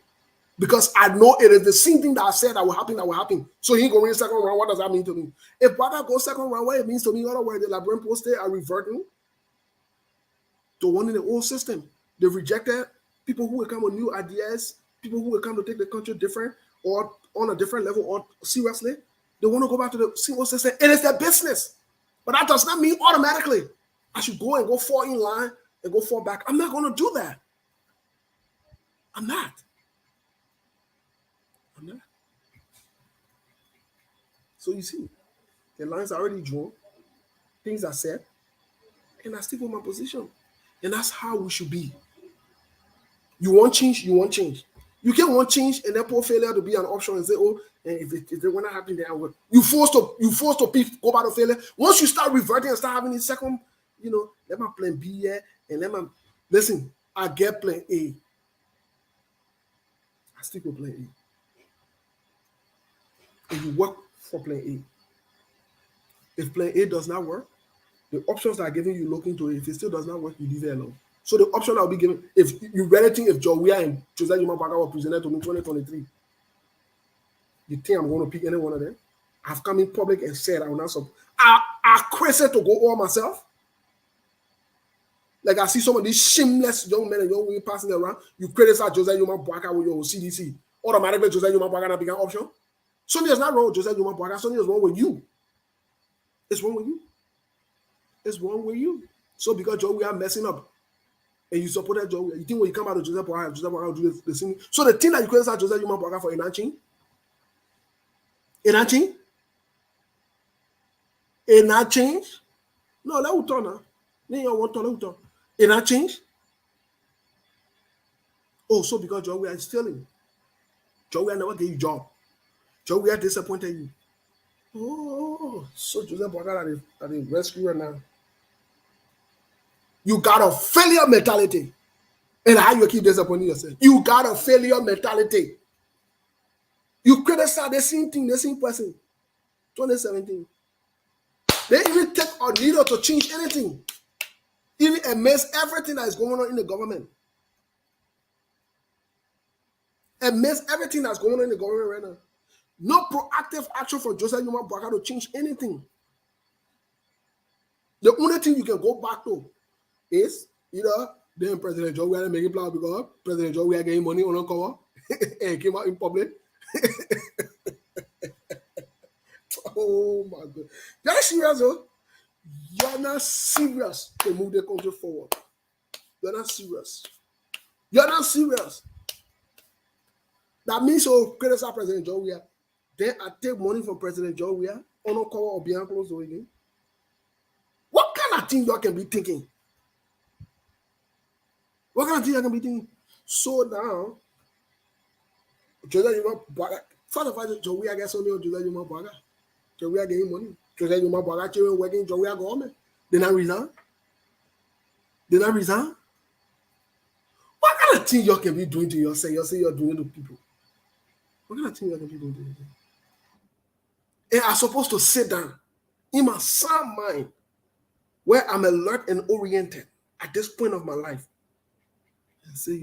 because I know it is the same thing that I said that will happen, that will happen. So he going second round. What does that mean to me? If Boakai goes second round, what it means to me, in other words, the Liberian posted are reverting to one in the old system. They rejected people who will come with new ideas, people who will come to take the country different or on a different level or seriously. They want to go back to the same old system. It is their business. But that does not mean automatically I should go and go fall in line and go fall back. I'm not going to do that. I'm not. So you see, the lines are already drawn, things are said, and I stick with my position. And that's how we should be. You want change, you want change. You can't want change and then poor failure to be an option and say, oh, and if it will not happen, then I will. You forced to go back to failure. Once you start reverting and start having a second, let my plan B here and let my listen. I get plan A. I stick with plan A. And you work for plan A. If plan A does not work, the options that are giving you look into it. If it still does not work, you leave it alone. So the option I'll be given, if you really think if Jowia and Jose Yumabaka were presented to me in 2023, you think I'm going to pick any one of them? I've come in public and said I will not support. I crazy to go all myself. Like I see some of these shameless young men and young women passing around. You criticize Jose Yumabaka with your CDC. Automatically, Jose Yumabaka not become option. Something is not wrong with Jose Yumabaka. Something is wrong with you. It's wrong with you. It's wrong with you. So because Joe, are messing up. And you supported Joe, you think when you come out of Joseph Boakai will do the same. So the thing that you criticize Joseph Boakai for Enachin? No, let me turn now. Then you want to let me turn. Enachin? Oh, so because Joe, we are stealing. Joe, we never gave you job. Joe, we are disappointed you. Oh, so Joseph Boakai are the rescuer now. You got a failure mentality. And how you keep disappointing yourself. You got a failure mentality. You criticize the same thing, the same person. 2017. They even take a needle to change anything. Even amidst everything that is going on in the government. Amidst everything that's going on in the government right now. No proactive action from Joseph Yumabaka to change anything. The only thing you can go back to is then President Joe, we had to make it plan because President Joe, we are getting money on a cover and came out in public. Oh my God. You're serious, though? You're not serious to move the country forward. You're not serious. You're not serious. That means so criticize President Joe, we are. Then I take money from President Joe, we are on a cover or behind closed door again. What kind of thing you can be thinking? What kind of thing I can be thinking? So now, Jose Yumabaka, first of all, Joe, we are getting only on Jose Yumabaka. Joe, we are getting money. Jose Yumabaka, children working, Joe, we are government. They not resign. What kind of thing you can be doing to yourself? You say you're doing to people. What kind of thing you can be doing to yourself? And I'm supposed to sit down in my sound mind where I'm alert and oriented at this point of my life and say,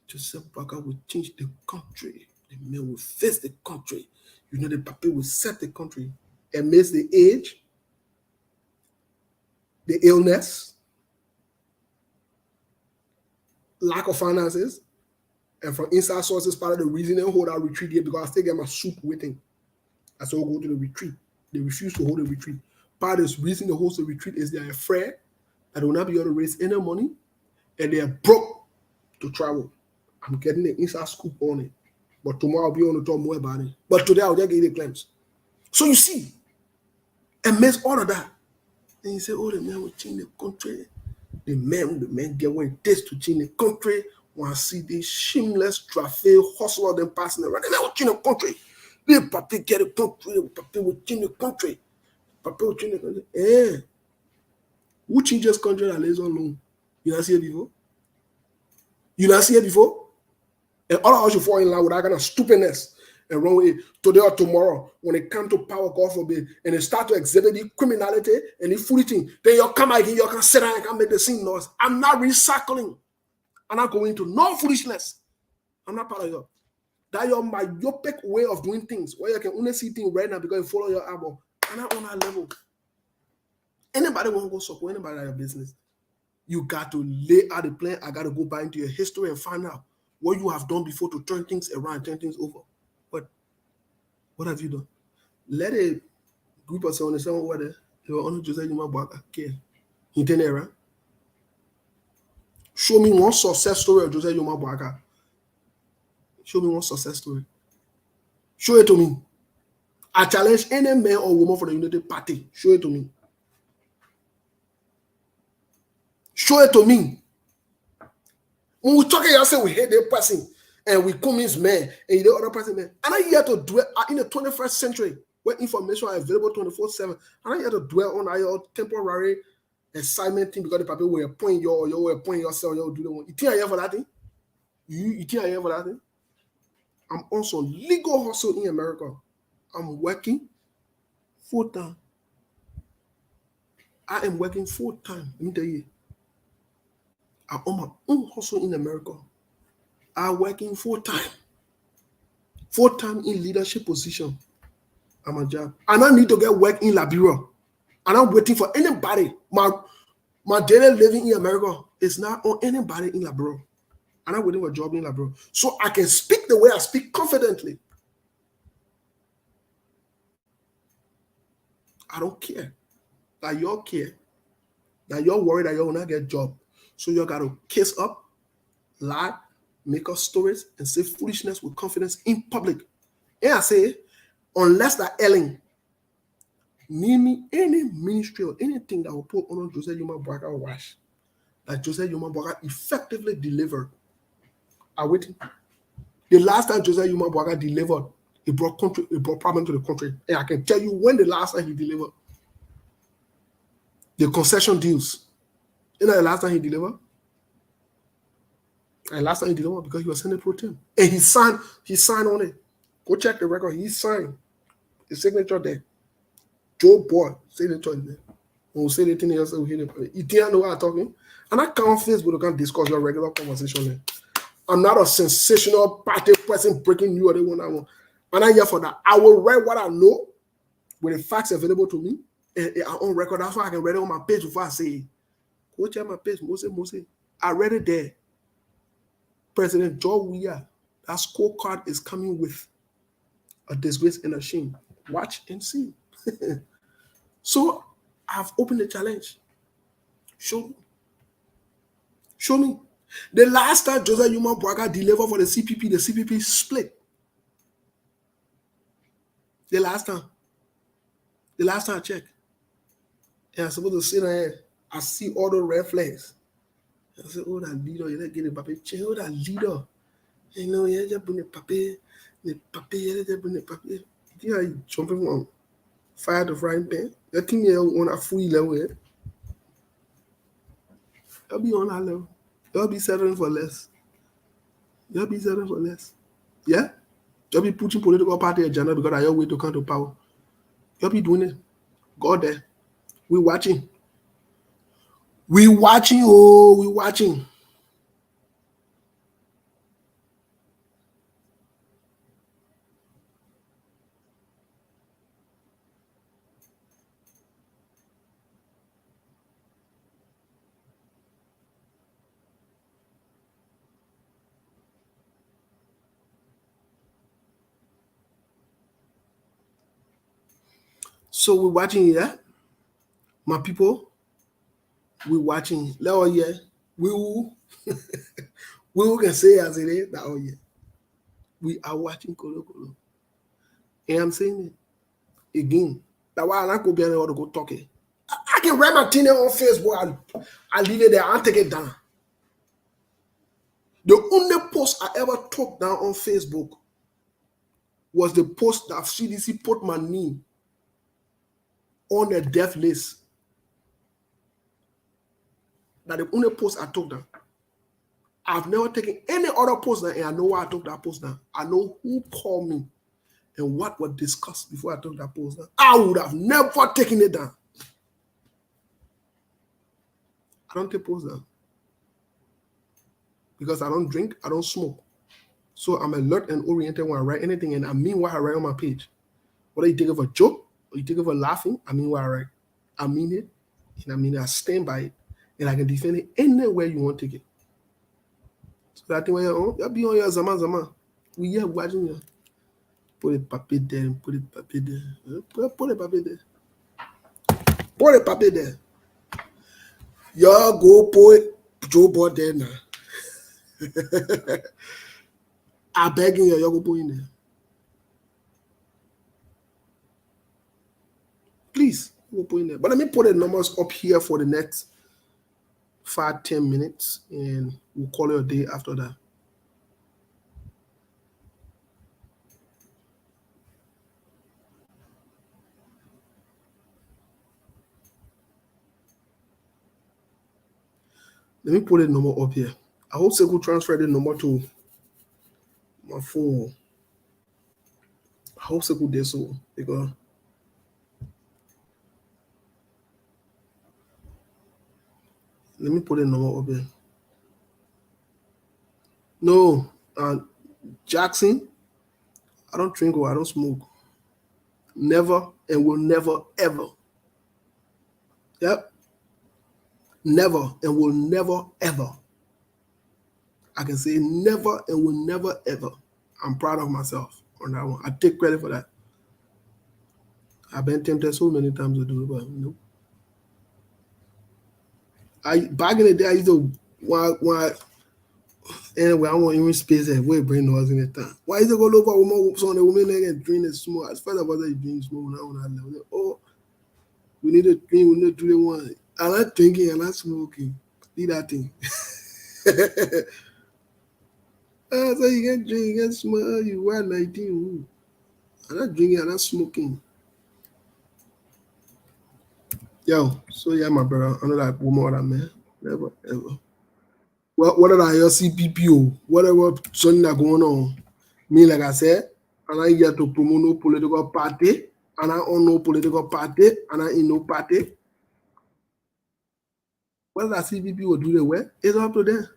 Joseph Boakai will change the country. The man will face the country. The Papa will set the country amidst the age, the illness, lack of finances, and from inside sources, part of the reason they hold our retreat here because I still get my soup waiting. I still go to the retreat. They refuse to hold a retreat. Part of the reason they host a retreat is they are afraid that they will not be able to raise any money and they are broke to travel. I'm getting the inside scoop on it. But tomorrow I'll be on to talk more about it. But today I'll just get the claims. So you see, amidst all of that, then you say, oh, the man will change the country. The man get one taste to change the country. When I see these shameless traffic hustler them passing around, the man will change the country. The Papa get the country, the Papa will change the country. Papa will change the country. Who changes country that lays on loan? You not see it before? You not see it before? And all of us should fall in line with that kind of stupidness and run with it today or tomorrow when it comes to power, God forbid, and they start to exhibit the criminality and the foolish thing. Then you'll come again, you can sit down and can make the same noise. I'm not recycling. I'm not going to no foolishness. I'm not part of you. That your myopic way of doing things, where you can only see things right now because you follow your eyeball. I'm not on that level. Anybody want to go support anybody at your business? You got to lay out a plan. I got to go back into your history and find out what you have done before to turn things around, turn things over. What have you done? Let a group of someone understand what they were on Joseph Yuma care. He turned around. Show me one success story of Joseph Yuma Boaka. Show me one success story. Show it to me. I challenge any man or woman for the United Party. Show it to me. Show it to me. When we talk about say we hate the person and we come as men and the other person man. I'm not here to dwell in the 21st century where information are available 24/7. I'm not here to dwell on your temporary assignment thing because the people will appoint you or you will appoint yourself. You will do the one. You think I here for that thing? You think I here for that thing? I'm also legal hustle in America. I'm working full time. I am working full time. Let me tell you. I'm on my own hustle in America. I'm working full time in leadership position. I'm a job. And I need to get work in Liberia. And I'm waiting for anybody. My daily living in America is not on anybody in Liberia. And I'm waiting for a job in Liberia. So I can speak the way I speak confidently. I don't care that y'all care, that y'all worried that y'all will not get a job. So you got to kiss up, lie, make up stories, and say foolishness with confidence in public. And I say, unless that Ellen, me any ministry or anything that will put on Joseph Yuma Boaka wash, that Joseph Yuma Boaka effectively delivered. I waiting. The last time Joseph Yuma Boaka delivered, it brought problem to the country. And I can tell you when the last time he delivered. The concession deals. You know the last time he delivered? And last time he delivered because he was Senate pro tem. And he signed on it. Go check the record. He signed his signature there. Joe Boy, signature there. When we say anything else, we hear it. You didn't know what I'm talking. And I come on Facebook to come discuss your regular conversation there. I'm not a sensational party person breaking new or the one I want. I'm not here for that. I will write what I know with the facts available to me and on record. That's why I can read it on my page before I say it. Go check my page, Mose. I read it there. President Joe Weah, that scorecard is coming with a disgrace and a shame. Watch and see. So I've opened the challenge. Show me. The last time Joseph Yuma Boaka delivered for the CPP split. The last time I checked. And I'm supposed to sit there. I see all the red flags. I said, oh, that leader, you let get the paper. Oh, that leader. You know, you just bring the paper. You just bring the paper. You are jumping from fire to frying pan. You think you're on a full level here? You'll be on that level. You'll be settling for less. Yeah? You'll be pushing political party agenda because I your way to come to power. You'll be doing it. Go there. We're watching. We watching. So we're watching, yeah? My people, we're watching. Oh, yeah. We can say as it is that, oh, yeah. We are watching Kolo. And I'm saying it again. That's why I like to be able to go talking. I can write my thing on Facebook. I leave it there. I'll take it down. The only post I ever took down on Facebook was the post that CDC put my name on the death list. That's the only post I took down. I've never taken any other post now, and I know why I took that post now. I know who called me and what was discussed before I took that post down. I would have never taken it down. I don't take posts down because I don't drink, I don't smoke. So I'm alert and oriented when I write anything, and I mean what I write on my page. Whether you take it for a joke or you take it for laughing, I mean what I write. I mean it, and I mean I stand by it, and I can defend it anywhere you want to take it. So that thing when you'll be on your zaman. We are watching you. Put it papier there, put it papier there. Put it papier there. Put it papier there. Y'all go put Joe Boy there now. I begging you, y'all go put in there. Please, go put in there. But let me put the numbers up here for the next 5-10 minutes, and we'll call it a day after that. Let me put the number up here. I hope they could transfer the number to my phone. I hope they could do so because let me put the number up here. No, Jackson, I don't drink or I don't smoke. Never and will never ever. Yep. Never and will never ever. I can say never and will never ever. I'm proud of myself on that one. I take credit for that. I've been tempted so many times to do it, but no. Back in the day I used to anyway, I want even space and we bring noise in the time. Why is it go look for woman so the woman and drink the smoke? As far as I drink smoke now on that level. Oh, we need to drink, we need to do the one. I'm not drinking, I'm not smoking. Do that thing. So you can drink, you can smoke, you wear 19. I'm not drinking, I'm not smoking. Yo, so yeah, my brother, I know that woman or that man. Never ever. Well, what are your CPPO? Whatever something that going on. Me, like I said, and I here to promote no political party, and I own no political party, and I in no party. Whether that CPP will do the work, it's up to them.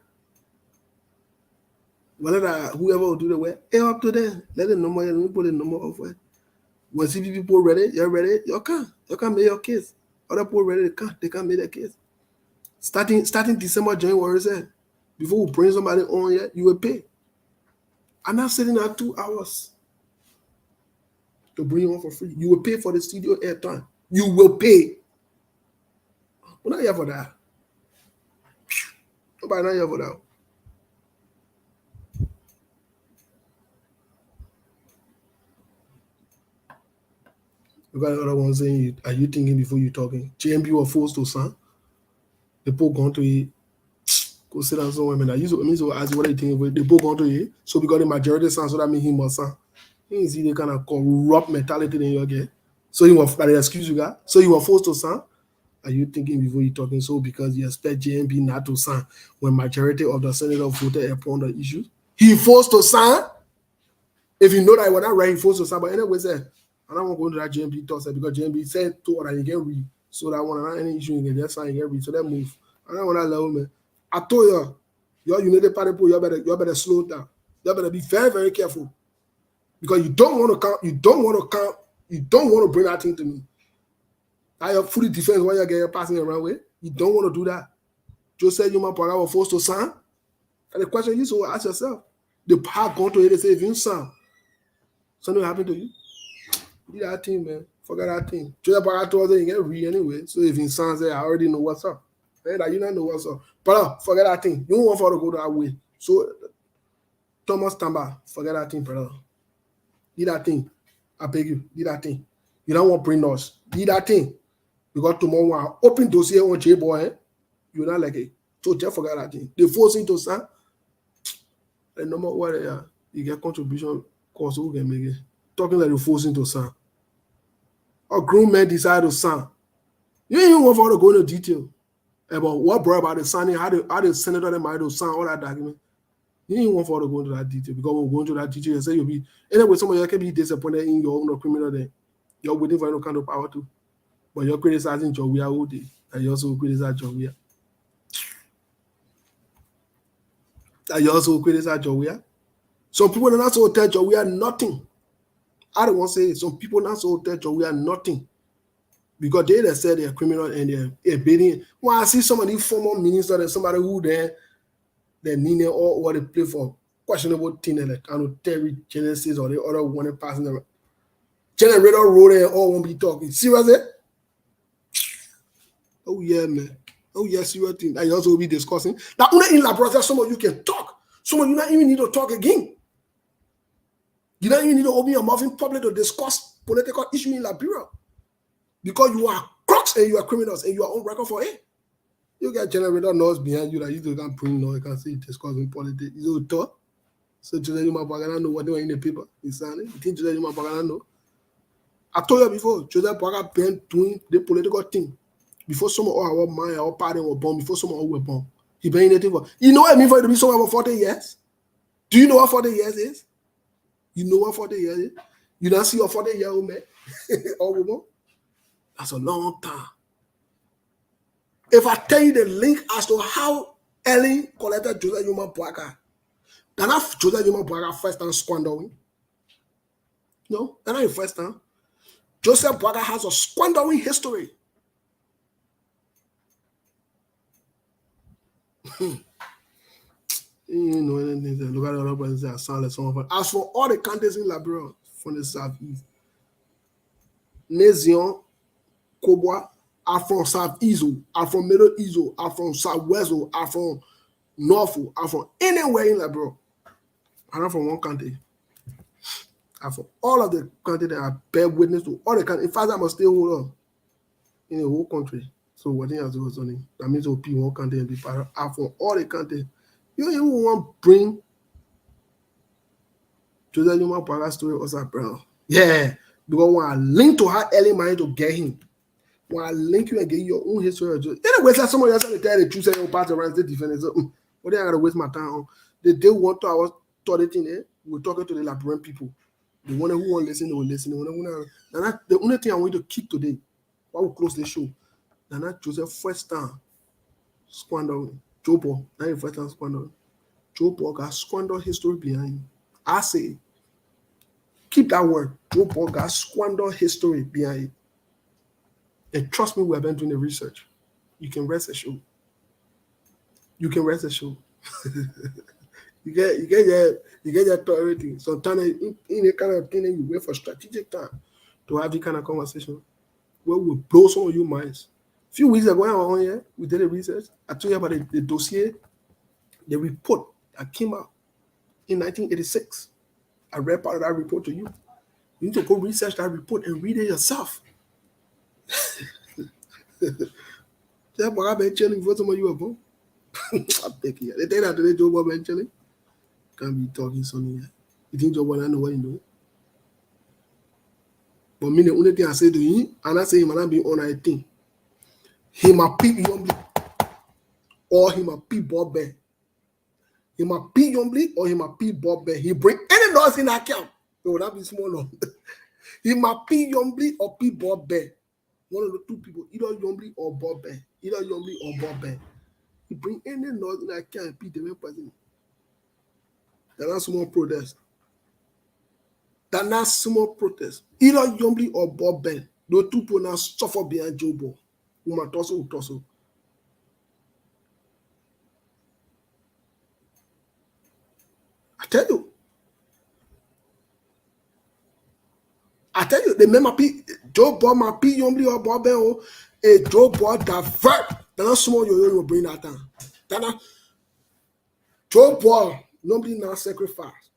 Whether that whoever will do the work, it's up to them. Let the number, let me put the number of it. When CPP people ready, you're ready, you can make your case. Other people ready, they can't make their case. Starting December, January, said, before we bring somebody on here, you will pay. I'm not sitting at 2 hours to bring you on for free. You will pay for the studio airtime. You will pay. We're not here for that. Nobody not here for that. You got another one saying, are you thinking before you talking? JMB was forced to sign. The Pope gone to it. Go sit down somewhere, man. I used to ask you what they think. The Pope gone to it. So because the majority sign, so that means he must sign. You see the kind of corrupt mentality in your get. So you want that excuse you got. So you were forced to sign. Are you thinking before you talking? So because you expect JMB not to sign when majority of the senator voted upon the issue, he forced to sign. If you know that when I write, he forced to sign. But anyway, said I don't want to go into that JMB talk because JMB said to her that you can read. So that one not any issue you can just sign, you can read. So that move. I don't want that level, man. I told you, your United Party, you better slow down. You better be very, very careful. Because you don't want to bring that thing to me. I have fully defense while you're passing around with. You don't want to do that. Just said you my partner was forced to sign. And the question you should ask yourself, the power going to it and say, if you sign, something happened to you. Do that thing, man. Forget that thing. Just power told you get read anyway. So if he signs there, I already know what's up. Hey, that you don't know what's up. But forget that thing. You don't want for to go that way. So Thomas Tamba, forget that thing, brother. Do that thing. I beg you, do that thing. You don't want to bring us. Do that thing. Because tomorrow, open dossier on J-Boy, you're not like it. So just forget that thing. They force him to sign. And no matter what they are, you get contribution cost who can make it. Talking like they force him to sign. A grown man decide to sign. You ain't even want to go into detail. But what brought about the signing, how the senator them might sign all that document. You didn't want for to go into that detail because when we go into that detail, you say you'll be anyway. Some of you can be disappointed in your own criminal. Then you're waiting for no kind of power too, but you're criticizing Jowia all day, and you also criticize Jowia. And you also criticize Jowia. Some people are not so tell Jowia nothing. I don't want to say it. Some people not so tell Jowia nothing because they said they're criminal and they're bidding. When I see some of these former ministers and somebody who they mean or they play for questionable thing like kind of Terry Genesis or the other one passing them. Generator road and all won't be talking. Seriously? Oh yeah, man. Oh yeah, serious thing. That you also will be discussing. Now, in Liberia, some of you can talk. Some of you not even need to talk again. You don't even need to open your mouth in public to discuss political issue in Liberia. Because you are crooks and you are criminals and you are on record for it. You get generator noise behind you that you can't bring noise, you can see discussing politics. You don't talk. So Jose Yuma Bagana know what they were in the paper. He's signing. You think Jose Yuma Bagana know? I told you before, Jose Baga been doing the political thing. Before some of our mind, our party were born, before some of us were born. He been in the thing. You know what I mean for it to be someone for 40 years? Do you know what 40 years is? You know what 40 years is? You don't see a 40-year-old man or woman? That's a long time. If I tell you the link as to how Ellen collected Joseph Yuma Boaga, then not Joseph Yuma Boaga first time squandering. No, that's not the first time. Joseph Boaga has a squandering history. You know anything? Look at the other person say I sound like someone. As for all the counties in Liberia from the southeast, Nezion, Kobwa are from southeast, are from middle east, are from southwest, are from north, are from anywhere in Liberia. I'm not from one country. I'm from all of the countries that I bear witness to. All the countries. In fact, I must stay hold on in the whole country. So what thing has goes on? That means we'll be one country and be part of. I'm from all the countries. You even want to bring Joseph Yuma Boaga story also brown. Yeah, because when I link to how early money to get him, when I link you and get your own history of Joseph. Anyway, like somebody else to tell the truth, say your part around the defense. So, what they are gonna waste my time on? They want to our thought in there. We're talking to the Liberian people. The one who won't listen, they will listen. The only thing I want to keep today, while we close the show, that Joseph first time squandering. Joe Paul, not the first time squandering. Joe Paul got squander history behind him. I say, keep that word. Joe Paul got squander history behind him. And trust me, we have been doing the research. You can rest assured. You can rest assured. you get your authority. Sometimes in a kind of thing, you wait for strategic time to have the kind of conversation where we blow some of your minds. A few weeks ago, on here, we did the research. I told you about the dossier, the report that came out in 1986. I read part of that report to you. You need to go research that report and read it yourself. That boy I've been chilling before some of you are born. I beg you. They tell that today Joe Bob been chilling. Can't be talking something here. You think Joe Bob I know what you know? But me the only thing I say to him, and I say him and I be on a thing. He might pick Yombly or he might pick Bob Bear. He might pick Yombly or he might pick Bob Bear. He bring any laws in account. It would not be small law. He might pick Yombly or pick Bob Bear. One of the two people, either Yombly or Bob Bear. Either Yombly or Bob Bear. He bring any laws in account and pick the main person. That's small protest. That's small protest. Either Yombly or Bob Bear. Those two people now suffer behind Joe Bob. Uma torso. I tell you, the member Joe Bob ma P Yombly or Bob Bear or a Joe Bob divert. That's small you bring that down. That Joe Bob nobody now sacrifice.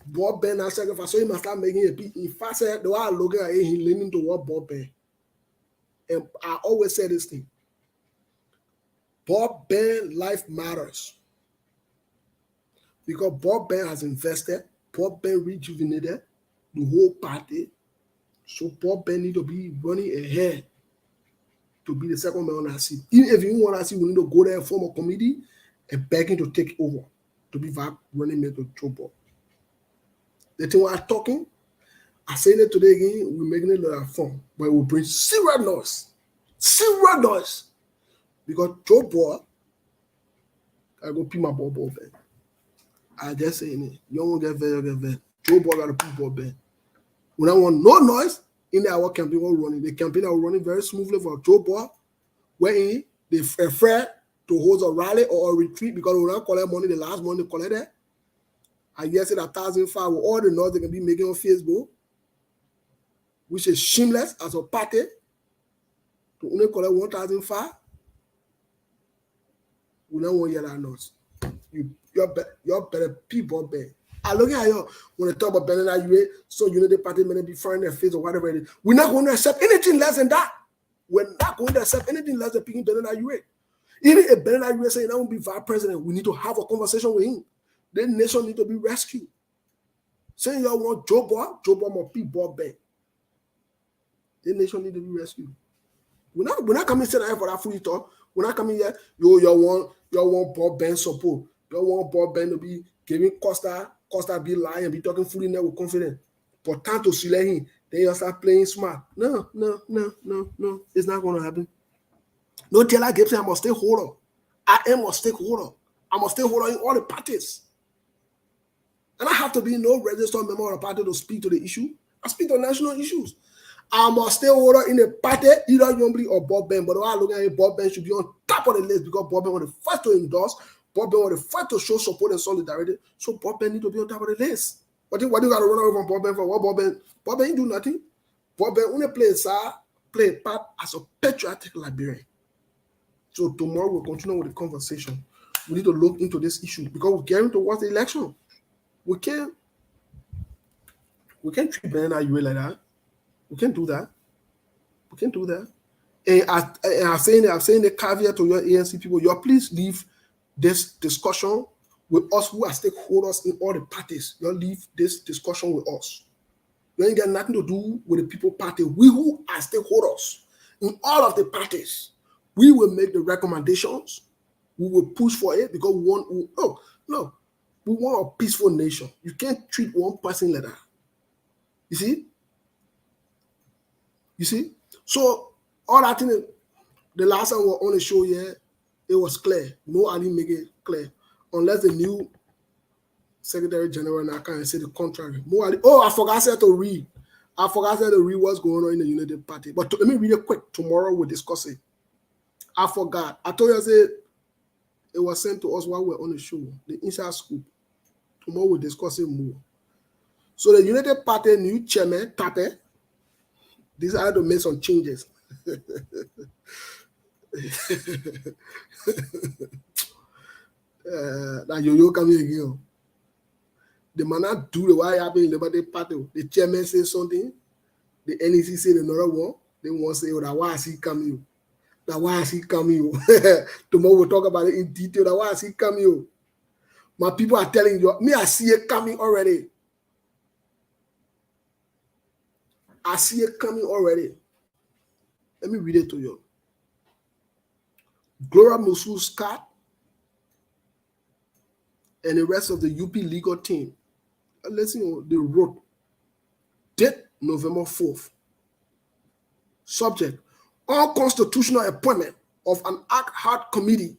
Bob Bear now sacrifice, so he must start making a P. In fact, the way I look at it, he leaning toward Bob Bear. And I always say this thing. Bob Bear life matters. Because Bob Bear has invested, Bob Bear rejuvenated the whole party. So Bob Bear need to be running ahead. to be the second man on that seat. Even if you want that seat, we need to go there and form a committee and beg him to take over to be running mate to Joe Ball. The thing we are talking, I say it today again, we're making it like a form, but it will bring serious noise. Serious noise. Because Joe Ball, I go pee my ball band. I just saying it. You don't get very, get very. Joe Ball got a pee ball band. We don't want no noise in our campaign we're running. The campaign are running very smoothly for Joe Ball, wherein they afraid to hold a rally or a retreat because we don't collect money. The last money they collected, I guess it 1,005 with all the noise they can be making on Facebook, which is shameless as a party to only collect 1,005. We don't want to hear that noise. You're better people, man. I look at you when they talk about banning that UA, so you know the party may be frying their face or whatever it is. We're not going to accept anything less than that. We're not going to accept anything less than picking banning that UA. Even if banning that UA saying that won't be vice president, we need to have a conversation with him. The nation need to be rescued. Saying y'all want Joe Ball more people bang. The nation need to be rescued. We're not coming to here for that free talk. We're not coming here. Y'all want Bob Ben support. Y'all want Bob Ben to be giving Costa be lying and be talking fully now with confidence. But time to select him, then you start playing smart. No. It's not going to happen. No Taylor Gibson, I'm a stakeholder. I am a stakeholder. I'm a stakeholder in all the parties. And I have to be no registered member of the party to speak to the issue. I speak to national issues. I'm a stakeholder in the party, either Yombly or Bob Ben. But I look at it, Bob Ben should be on top of the list because Bob Ben was the first to endorse. Bob Ben was the first to show support and solidarity. So Bob Ben need to be on top of the list. What you got to run away from Bob Ben for? What Bob Ben ain't do nothing. Bob Ben only play a part as a patriotic Liberian. So tomorrow we'll continue with the conversation. We need to look into this issue because we're getting towards the election. We can't treat Ben and UA like that. We can't do that. We can't do that. And I'm saying the caveat to your ANC people, you please leave this discussion with us who are stakeholders in all the parties. You leave this discussion with us. You ain't got nothing to do with the people party. We who are stakeholders in all of the parties, we will make the recommendations. We will push for it because we want a peaceful nation. You can't treat one person like that. You see? So all that thing, the last time we were on the show here, it was clear. No Ali make it clear. Unless the new Secretary General now can say the contrary. No Ali, I forgot to read. What's going on in the United Party. But let me read it quick. Tomorrow we'll discuss it. I forgot. I told you I said it was sent to us while we were on the show. The inside scoop. Tomorrow we'll discuss it more. So the United Party new chairman, Tape, decided to make some changes. Now yo coming again. The man not do the way happened in the Liberty Party. The chairman says something, the NEC said another one. They want to say, that why is he coming? That why is he coming? Tomorrow we'll talk about it in detail. That why is he coming? My people are telling you, me, I see it coming already. I see it coming already. Let me read it to you. Gloria Musu-Scott and the rest of the UP legal team, listen, they wrote, date November 4th. Subject, unconstitutional appointment of an ad hoc committee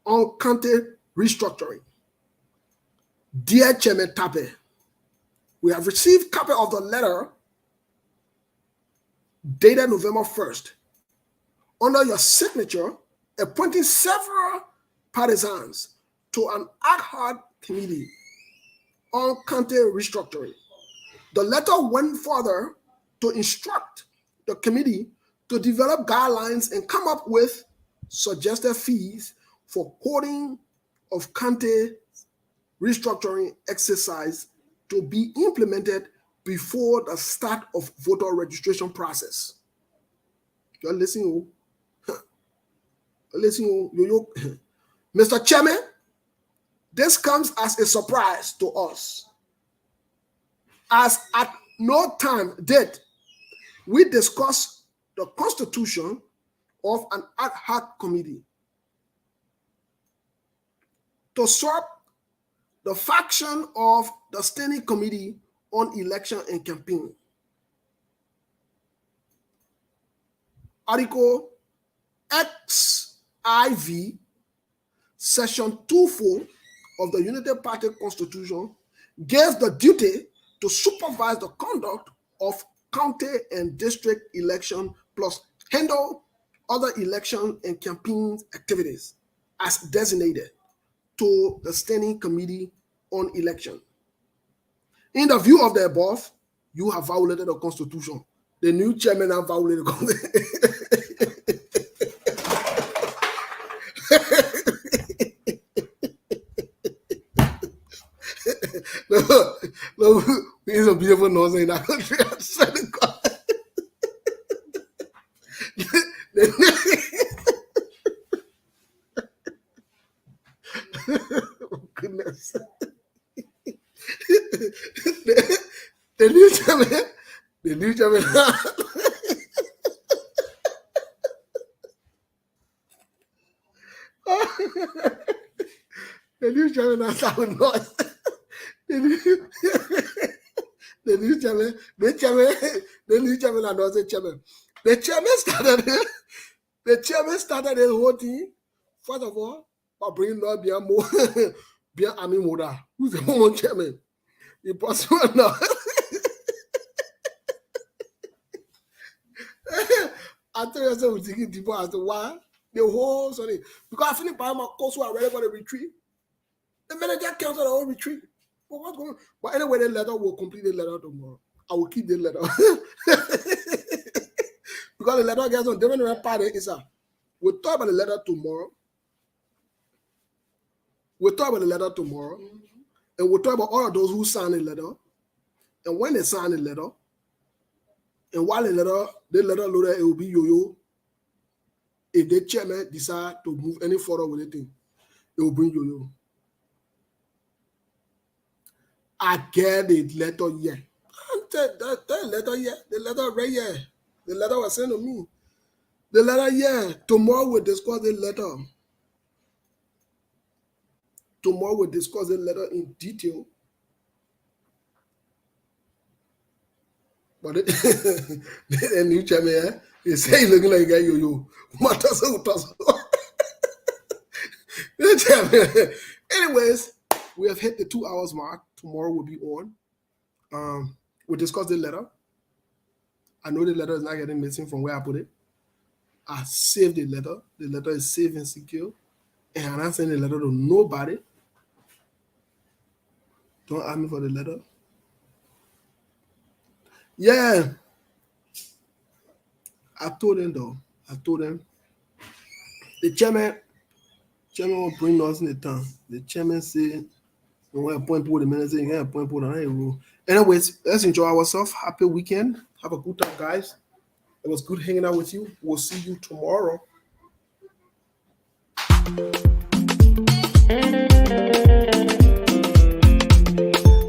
on county restructuring. Dear Chairman Tape, we have received copy of the letter dated November 1st, under your signature, appointing several partisans to an ad hoc committee on county restructuring. The letter went further to instruct the committee to develop guidelines and come up with suggested fees for holding of county restructuring exercise to be implemented before the start of voter registration process. You're listening, Mr. Chairman, this comes as a surprise to us, as at no time did we discuss the Constitution of an ad hoc committee to swap the faction of the Standing Committee on Election and Campaign. Article XIV, Section 24 of the United Party Constitution gives the duty to supervise the conduct of county and district election plus handle other election and campaign activities as designated to the Standing Committee on Election. In the view of the above, you have violated the Constitution. The new chairman has violated the Constitution. No, we need some beautiful nonsense in our country. I swear to God. Oh, goodness. The new chairman, the new chairman. The new chairman has sound noise. The new chairman, the new chairman and also chairman. The chairman started the whole thing. First of all, by bringing Lord Bien Ami Moda, who's the home chairman. The possible now. I tell you, we're thinking deeper as to why the whole sorry. Because I finished buying my course who are ready for the retreat. The manager canceled the whole retreat. But what's going on? But anyway, the letter will complete the letter tomorrow. I will keep the letter. Because the letter gets on different party. We'll talk about the letter tomorrow. We'll talk about the letter tomorrow. And we'll talk about all of those who signed the letter. And when they sign the letter. And while the letter loaded, it will be yo-yo. If the chairman decide to move any further with the thing, it will bring yo-yo. I get the letter here. That letter here. The letter right here. The letter was sent to me. The letter here. Tomorrow we'll discuss the letter. Tomorrow we'll discuss the letter in detail. But the new chairman, he say he looking like a guy yo-yo. Anyways, we have hit the 2 hours mark. Tomorrow we'll be on. We'll discuss the letter. I know the letter is not getting missing from where I put it. I saved the letter. The letter is safe and secure. And I'm not sending the letter to nobody. Don't ask me for the letter. Yeah. I told them though. The chairman will bring us in the town. The chairman said, we want to appoint people, the minister, you can appoint people. Anyways, let's enjoy ourselves. Happy weekend. Have a good time, guys. It was good hanging out with you. We'll see you tomorrow.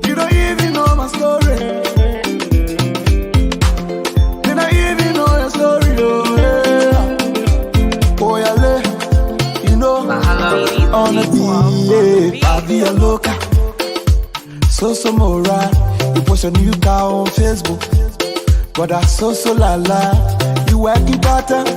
You don't even know my story. You don't even know your story, oh yeah. Oh yeah, you know, on the beat, I be a local. So mora, you post a new car on Facebook. But I so la la, you work the pattern.